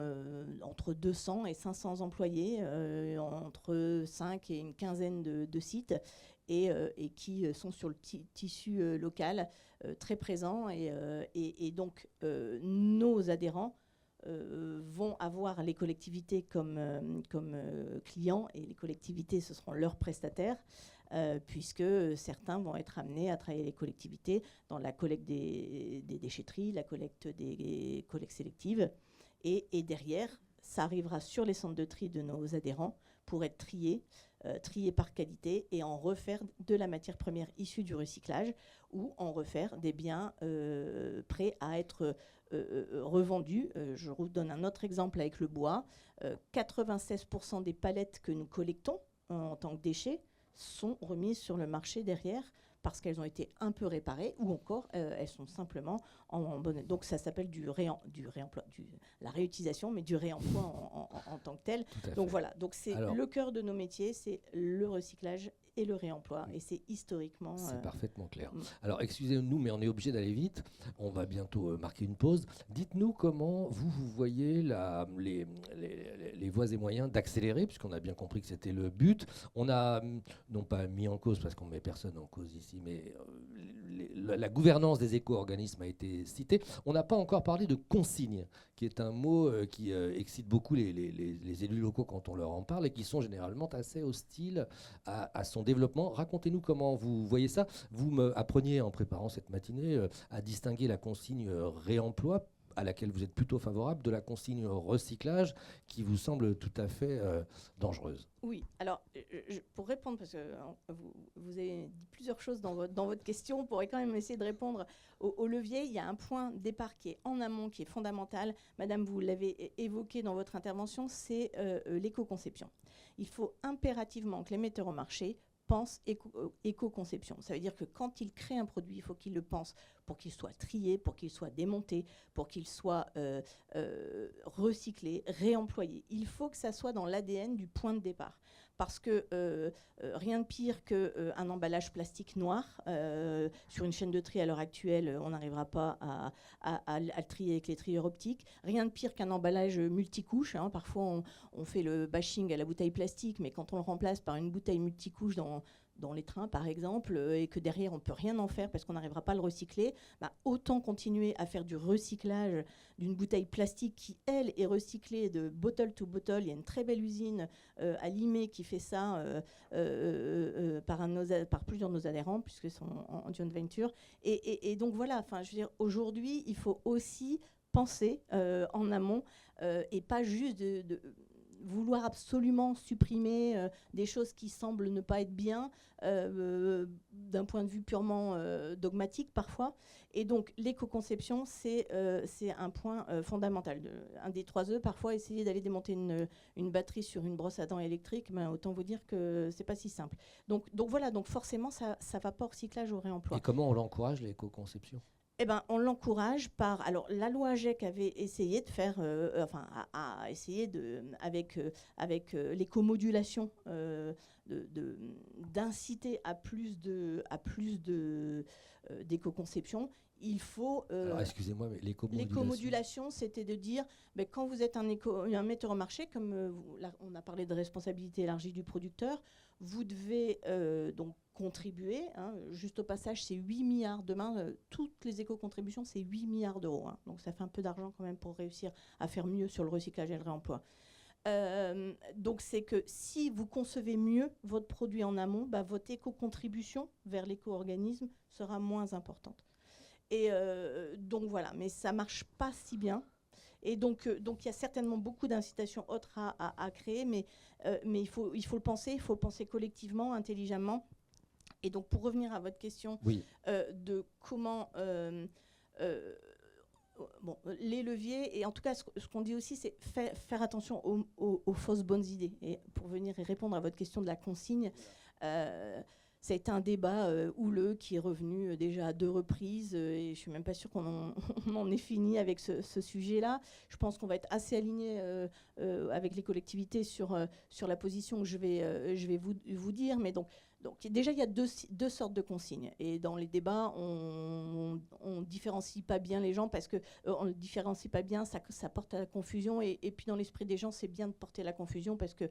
entre 200 et 500 employés, entre 5 et une quinzaine de sites, et qui sont sur le tissu local très présents. Et donc, nos adhérents vont avoir les collectivités comme clients, et les collectivités, ce seront leurs prestataires, puisque certains vont être amenés à travailler les collectivités dans la collecte des déchetteries, la collecte des collectes sélectives. Et derrière, ça arrivera sur les centres de tri de nos adhérents pour être triés par qualité et en refaire de la matière première issue du recyclage ou en refaire des biens prêts à être revendus. Je vous donne un autre exemple avec le bois. 96% des palettes que nous collectons en tant que déchets sont remises sur le marché derrière parce qu'elles ont été un peu réparées ou encore elles sont simplement en bonne... Donc ça s'appelle la réutilisation, mais du réemploi en tant que tel. Donc voilà, donc c'est le cœur de nos métiers, c'est le recyclage et le réemploi, et c'est historiquement... C'est parfaitement clair. Alors, excusez-nous, mais on est obligé d'aller vite. On va bientôt marquer une pause. Dites-nous comment vous voyez les voies et moyens d'accélérer, puisqu'on a bien compris que c'était le but. On a, non pas mis en cause, parce qu'on ne met personne en cause ici, ici, mais la gouvernance des éco-organismes a été citée. On n'a pas encore parlé de consigne, qui est un mot qui excite beaucoup les élus locaux quand on leur en parle et qui sont généralement assez hostiles à son développement. Racontez-nous comment vous voyez ça. Vous m'appreniez en préparant cette matinée à distinguer la consigne réemploi, à laquelle vous êtes plutôt favorable, de la consigne recyclage, qui vous semble tout à fait dangereuse. Oui, alors pour répondre, parce que vous avez dit plusieurs choses dans votre question, on pourrait quand même essayer de répondre au levier. Il y a un point de départ qui est en amont, qui est fondamental. Madame, vous l'avez évoqué dans votre intervention, c'est l'éco-conception. Il faut impérativement que les metteurs au marché pense éco-conception. Ça veut dire que quand il crée un produit, il faut qu'il le pense pour qu'il soit trié, pour qu'il soit démonté, pour qu'il soit recyclé, réemployé. Il faut que ça soit dans l'ADN du point de départ. Parce que rien de pire qu'un emballage plastique noir. Sur une chaîne de tri à l'heure actuelle, on n'arrivera pas à le trier avec les trieurs optiques. Rien de pire qu'un emballage multicouche. Hein. Parfois, on fait le bashing à la bouteille plastique, mais quand on le remplace par une bouteille multicouche dans les trains, par exemple, et que derrière, on ne peut rien en faire parce qu'on n'arrivera pas à le recycler, autant continuer à faire du recyclage d'une bouteille plastique qui, elle, est recyclée de bottle to bottle. Il y a une très belle usine à Limay qui fait ça par plusieurs de nos adhérents, puisqu'ils sont en joint venture. Et donc, voilà, je veux dire, aujourd'hui, il faut aussi penser en amont et pas juste de vouloir absolument supprimer des choses qui semblent ne pas être bien d'un point de vue purement dogmatique parfois. Et donc l'éco-conception, c'est un point fondamental. Un des 3 E, parfois, essayer d'aller démonter une batterie sur une brosse à dents électrique, autant vous dire que c'est pas si simple. Donc voilà, donc forcément, ça va pas au recyclage, au réemploi. Et comment on l'encourage, l'éco-conception ? Eh ben, on l'encourage par... Alors, la loi AGEC avait essayé de faire... a essayé avec l'éco-modulation d'inciter à plus d'éco-conception. Il faut... Alors, excusez-moi, mais l'éco-modulation, c'était de dire, quand vous êtes un metteur au marché, comme là, on a parlé de responsabilité élargie du producteur, vous devez donc contribuer. Hein, juste au passage, c'est 8 milliards. Demain, toutes les éco-contributions, c'est 8 milliards d'euros. Hein, donc ça fait un peu d'argent quand même pour réussir à faire mieux sur le recyclage et le réemploi. Donc c'est que si vous concevez mieux votre produit en amont, votre éco-contribution vers l'éco-organisme sera moins importante. Et donc voilà, mais ça ne marche pas si bien. Et donc il y a certainement beaucoup d'incitations autres à créer, mais il faut le penser collectivement, intelligemment. Et donc pour revenir à votre question de comment... les leviers, et en tout cas ce qu'on dit aussi, c'est faire attention aux fausses bonnes idées. Et pour venir et répondre à votre question de la consigne, ça a été un débat houleux qui est revenu déjà à 2 reprises, et je ne suis même pas sûre qu'on en ait fini avec ce sujet-là. Je pense qu'on va être assez aligné avec les collectivités sur la position que je vais vous dire. Mais donc déjà, il y a deux sortes de consignes. Et dans les débats, on ne différencie pas bien les gens parce qu'on ne différencie pas bien, ça porte à la confusion. Et puis dans l'esprit des gens, c'est bien de porter la confusion parce que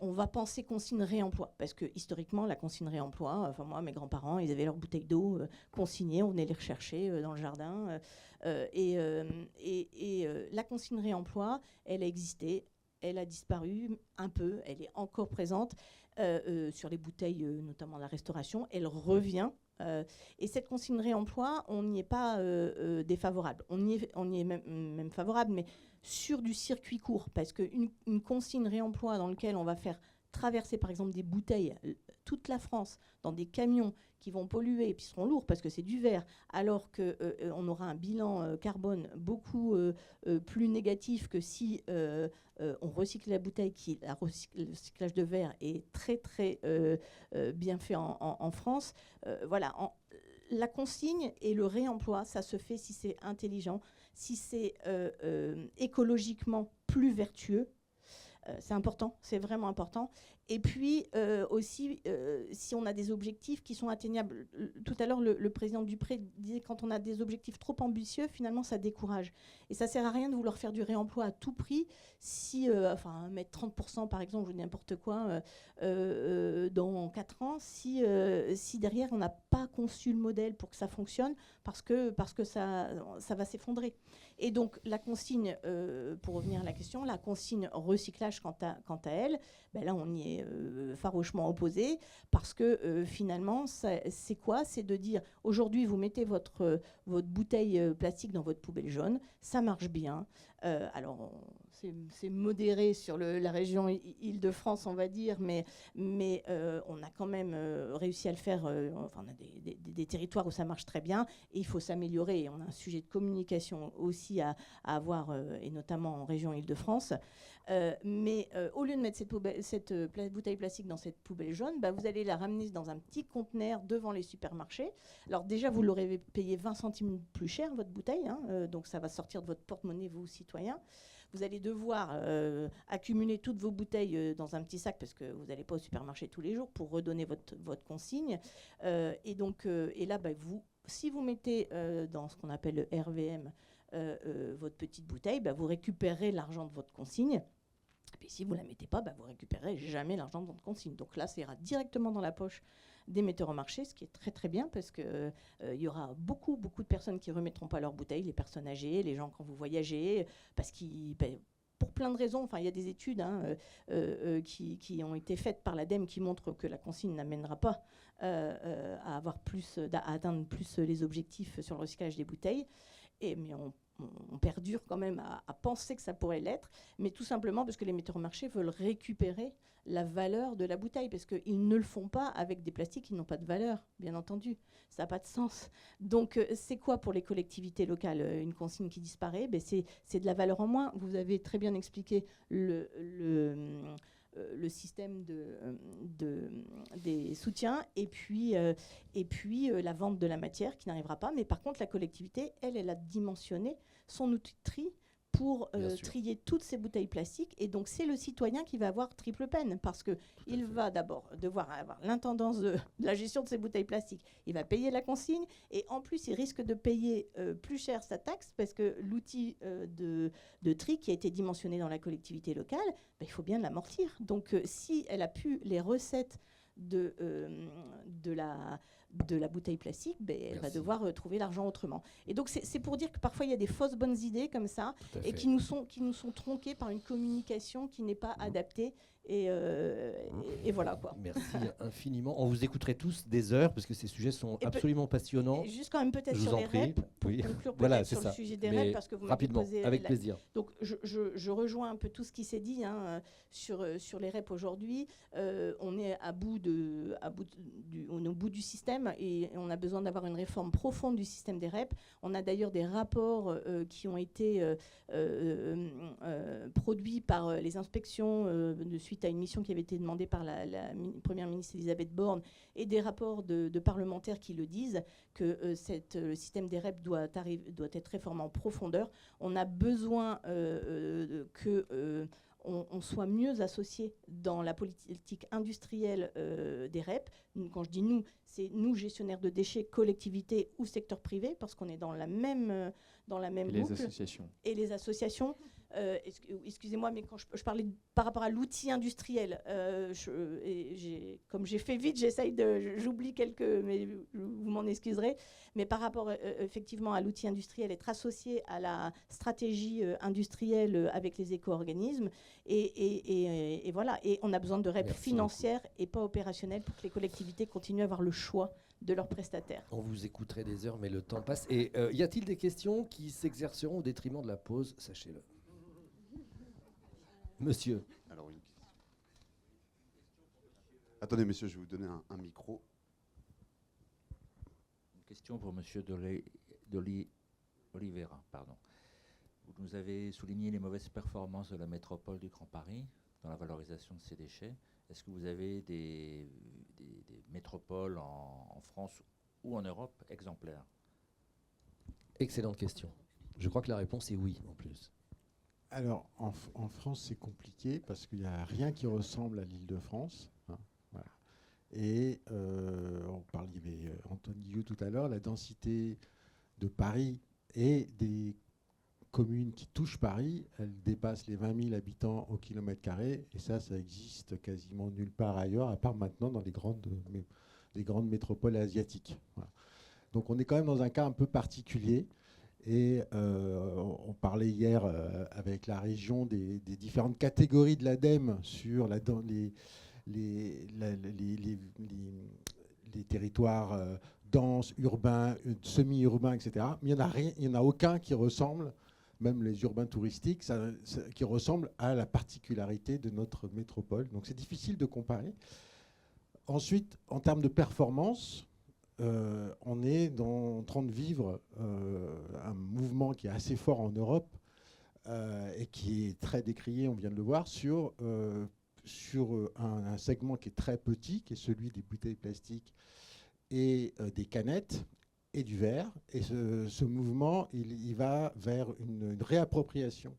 on va penser consigne réemploi, parce que historiquement, la consigne réemploi, moi, mes grands-parents, ils avaient leurs bouteilles d'eau consignées, on venait les rechercher dans le jardin. La consigne réemploi, elle a existé, elle a disparu un peu, elle est encore présente sur les bouteilles, notamment la restauration, elle revient. Et cette consigne réemploi, on n'y est pas défavorable. On y est même favorable, mais sur du circuit court, parce qu'une consigne réemploi dans laquelle on va faire traverser par exemple des bouteilles toute la France dans des camions qui vont polluer et puis seront lourds parce que c'est du verre, alors qu'on aura un bilan carbone beaucoup plus négatif que si on recycle la bouteille, le recyclage de verre est très très bien fait en France. Voilà, la consigne et le réemploi, ça se fait si c'est intelligent, si c'est écologiquement plus vertueux. C'est important, c'est vraiment important. Et puis aussi, si on a des objectifs qui sont atteignables. Tout à l'heure, le président Dupré disait que quand on a des objectifs trop ambitieux, finalement, ça décourage. Et ça ne sert à rien de vouloir faire du réemploi à tout prix si, mettre 30% par exemple, je dis n'importe quoi, dans 4 ans, si derrière, on n'a pas conçu le modèle pour que ça fonctionne, parce que ça va s'effondrer. Et donc, la consigne, pour revenir à la question, la consigne recyclage, quant à elle, ben là, on y est farouchement opposé, parce que finalement, c'est quoi? C'est de dire, aujourd'hui, vous mettez votre bouteille plastique dans votre poubelle jaune, ça marche bien. Alors, c'est modéré sur la région Île-de-France, on va dire, mais on a quand même réussi à le faire. On a des territoires où ça marche très bien, et il faut s'améliorer. On a un sujet de communication aussi à avoir, et notamment en région Île-de-France. Mais au lieu de mettre cette bouteille plastique dans cette poubelle jaune, bah, vous allez la ramener dans un petit conteneur devant les supermarchés. Alors déjà, vous l'aurez payé 20 centimes plus cher, votre bouteille, hein, donc ça va sortir de votre porte-monnaie, vous, citoyens. Vous allez devoir accumuler toutes vos bouteilles dans un petit sac, parce que vous n'allez pas au supermarché tous les jours, pour redonner votre consigne. Et là, bah, si vous mettez dans ce qu'on appelle le RVM votre petite bouteille, bah, vous récupérez l'argent de votre consigne. Et si vous ne la mettez pas, bah, vous récupérez jamais l'argent de votre consigne. Donc là, ça ira directement dans la poche des metteurs au marché, ce qui est très très bien, parce qu'il y aura beaucoup de personnes qui ne remettront pas leurs bouteilles, les personnes âgées, les gens quand vous voyagez, parce qu'ils... pour plein de raisons, il y a des études qui ont été faites par l'ADEME qui montrent que la consigne n'amènera pas à atteindre plus les objectifs sur le recyclage des bouteilles. Mais on perdure quand même à penser que ça pourrait l'être, mais tout simplement parce que les metteurs au marché veulent récupérer la valeur de la bouteille, parce qu'ils ne le font pas avec des plastiques qui n'ont pas de valeur, bien entendu. Ça n'a pas de sens. Donc, c'est quoi pour les collectivités locales une consigne qui disparaît? C'est de la valeur en moins. Vous avez très bien expliqué le système des soutiens, et puis la vente de la matière qui n'arrivera pas. Mais par contre, la collectivité, elle a dimensionné son outil de tri pour trier toutes ces bouteilles plastiques. Et donc, c'est le citoyen qui va avoir triple peine, parce qu'il va d'abord devoir avoir l'intendance de la gestion de ces bouteilles plastiques. Il va payer la consigne, et en plus, il risque de payer plus cher sa taxe, parce que l'outil de tri qui a été dimensionné dans la collectivité locale, il faut bien l'amortir. Donc, si elle a pu les recettes de la bouteille plastique, elle va devoir trouver l'argent autrement. Et donc, c'est pour dire que parfois, il y a des fausses bonnes idées comme ça, et qui nous sont tronquées par une communication qui n'est pas adaptée. Et voilà, quoi. Merci infiniment. On vous écouterait tous des heures, parce que ces sujets sont absolument passionnants. Juste quand même peut-être sur les REP, pour conclure voilà, sur le sujet des Mais REP, parce que vous m'avez rapidement, posé... avec plaisir. Donc je rejoins un peu tout ce qui s'est dit sur les REP aujourd'hui. On est au bout du système, et on a besoin d'avoir une réforme profonde du système des REP. On a d'ailleurs des rapports qui ont été produits par les inspections suite à une mission qui avait été demandée par la Première ministre Elisabeth Borne, et des rapports de parlementaires qui le disent, que le système des REP doit être réformé en profondeur. On a besoin qu'on soit mieux associés dans la politique industrielle des REP. Quand je dis nous, c'est nous, gestionnaires de déchets, collectivités ou secteur privé, parce qu'on est dans la même boucle. Les associations. Et les associations. Excusez-moi, mais quand je parlais par rapport à l'outil industriel, comme j'ai fait vite, j'oublie quelques, mais vous m'en excuserez. Mais par rapport effectivement à l'outil industriel, être associé à la stratégie industrielle avec les éco-organismes, et voilà. Et on a besoin de REP financières et pas opérationnelles, pour que les collectivités continuent à avoir le choix de leurs prestataires. On vous écouterait des heures, mais le temps passe. Et y a-t-il des questions qui s'exerceront au détriment de la pause? Sachez-le. Monsieur. Alors, une question. Attendez, monsieur, je vais vous donner un micro. Une question pour monsieur Oliveira. Pardon. Vous nous avez souligné les mauvaises performances de la métropole du Grand Paris dans la valorisation de ces déchets. Est-ce que vous avez des métropoles en France ou en Europe exemplaires? Excellente question. Je crois que la réponse est oui, en plus. Alors, en France, c'est compliqué parce qu'il n'y a rien qui ressemble à l'Île-de-France. Hein, voilà. Et on parlait, il y avait Antoine Guillot tout à l'heure, la densité de Paris et des communes qui touchent Paris, elle dépasse les 20 000 habitants au kilomètre carré. Et ça existe quasiment nulle part ailleurs, à part maintenant dans les grandes métropoles asiatiques. Voilà. Donc on est quand même dans un cas un peu particulier. Et on parlait hier avec la région des différentes catégories de l'ADEME sur les territoires denses, urbains, semi-urbains, etc. Mais il n'y en a aucun qui ressemble, même les urbains touristiques, qui ressemble à la particularité de notre métropole. Donc c'est difficile de comparer. Ensuite, en termes de performance, on est en train de vivre un mouvement qui est assez fort en Europe et qui est très décrié, on vient de le voir, sur un segment qui est très petit, qui est celui des bouteilles plastiques et des canettes et du verre. Et ce mouvement, il va vers une réappropriation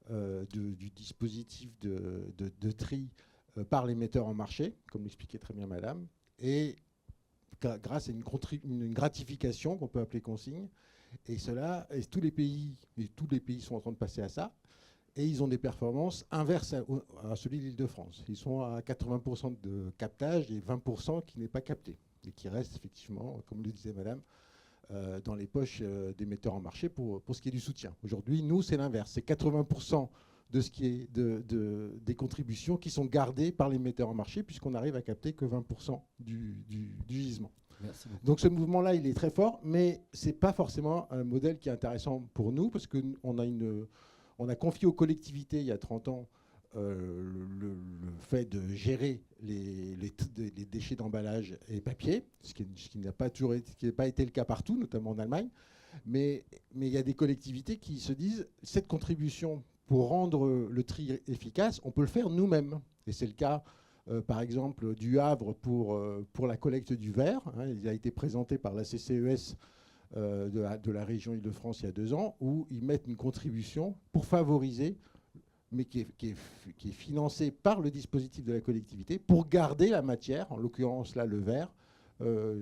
du dispositif de tri par les metteurs en marché, comme l'expliquait très bien Madame, et grâce à une gratification qu'on peut appeler consigne. Et tous les pays sont en train de passer à ça. Et ils ont des performances inverses à celui de l'Île-de-France. Ils sont à 80% de captage et 20% qui n'est pas capté. Et qui reste effectivement, comme le disait Madame, dans les poches des metteurs en marché pour ce qui est du soutien. Aujourd'hui, nous, c'est l'inverse. C'est 80% de ce qui est des contributions qui sont gardées par les metteurs en marché, puisqu'on arrive à capter que 20% du gisement. Merci beaucoup. Donc ce mouvement-là, il est très fort, mais ce n'est pas forcément un modèle qui est intéressant pour nous, parce qu'on a confié aux collectivités, il y a 30 ans, le fait de gérer les déchets d'emballage et papier, ce qui n'a pas été le cas partout, notamment en Allemagne. Mais il y a des collectivités qui se disent, cette contribution pour rendre le tri efficace, on peut le faire nous-mêmes. Et c'est le cas, par exemple, du Havre pour la collecte du verre. Hein, il a été présenté par la CCES de la région Île-de-France il y a 2 ans, où ils mettent une contribution pour favoriser, mais qui est financée par le dispositif de la collectivité, pour garder la matière, en l'occurrence là le verre,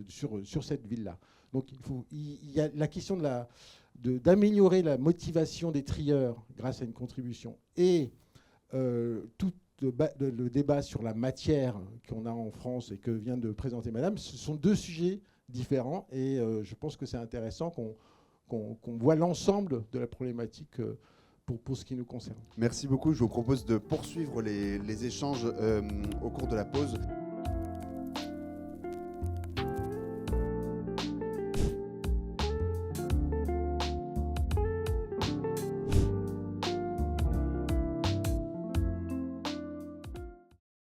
sur cette ville-là. Donc il y a la question d'améliorer la motivation des trieurs grâce à une contribution et tout le débat sur la matière qu'on a en France et que vient de présenter Madame, ce sont 2 sujets différents et je pense que c'est intéressant qu'on voit l'ensemble de la problématique pour ce qui nous concerne. Merci beaucoup. Je vous propose de poursuivre les échanges au cours de la pause.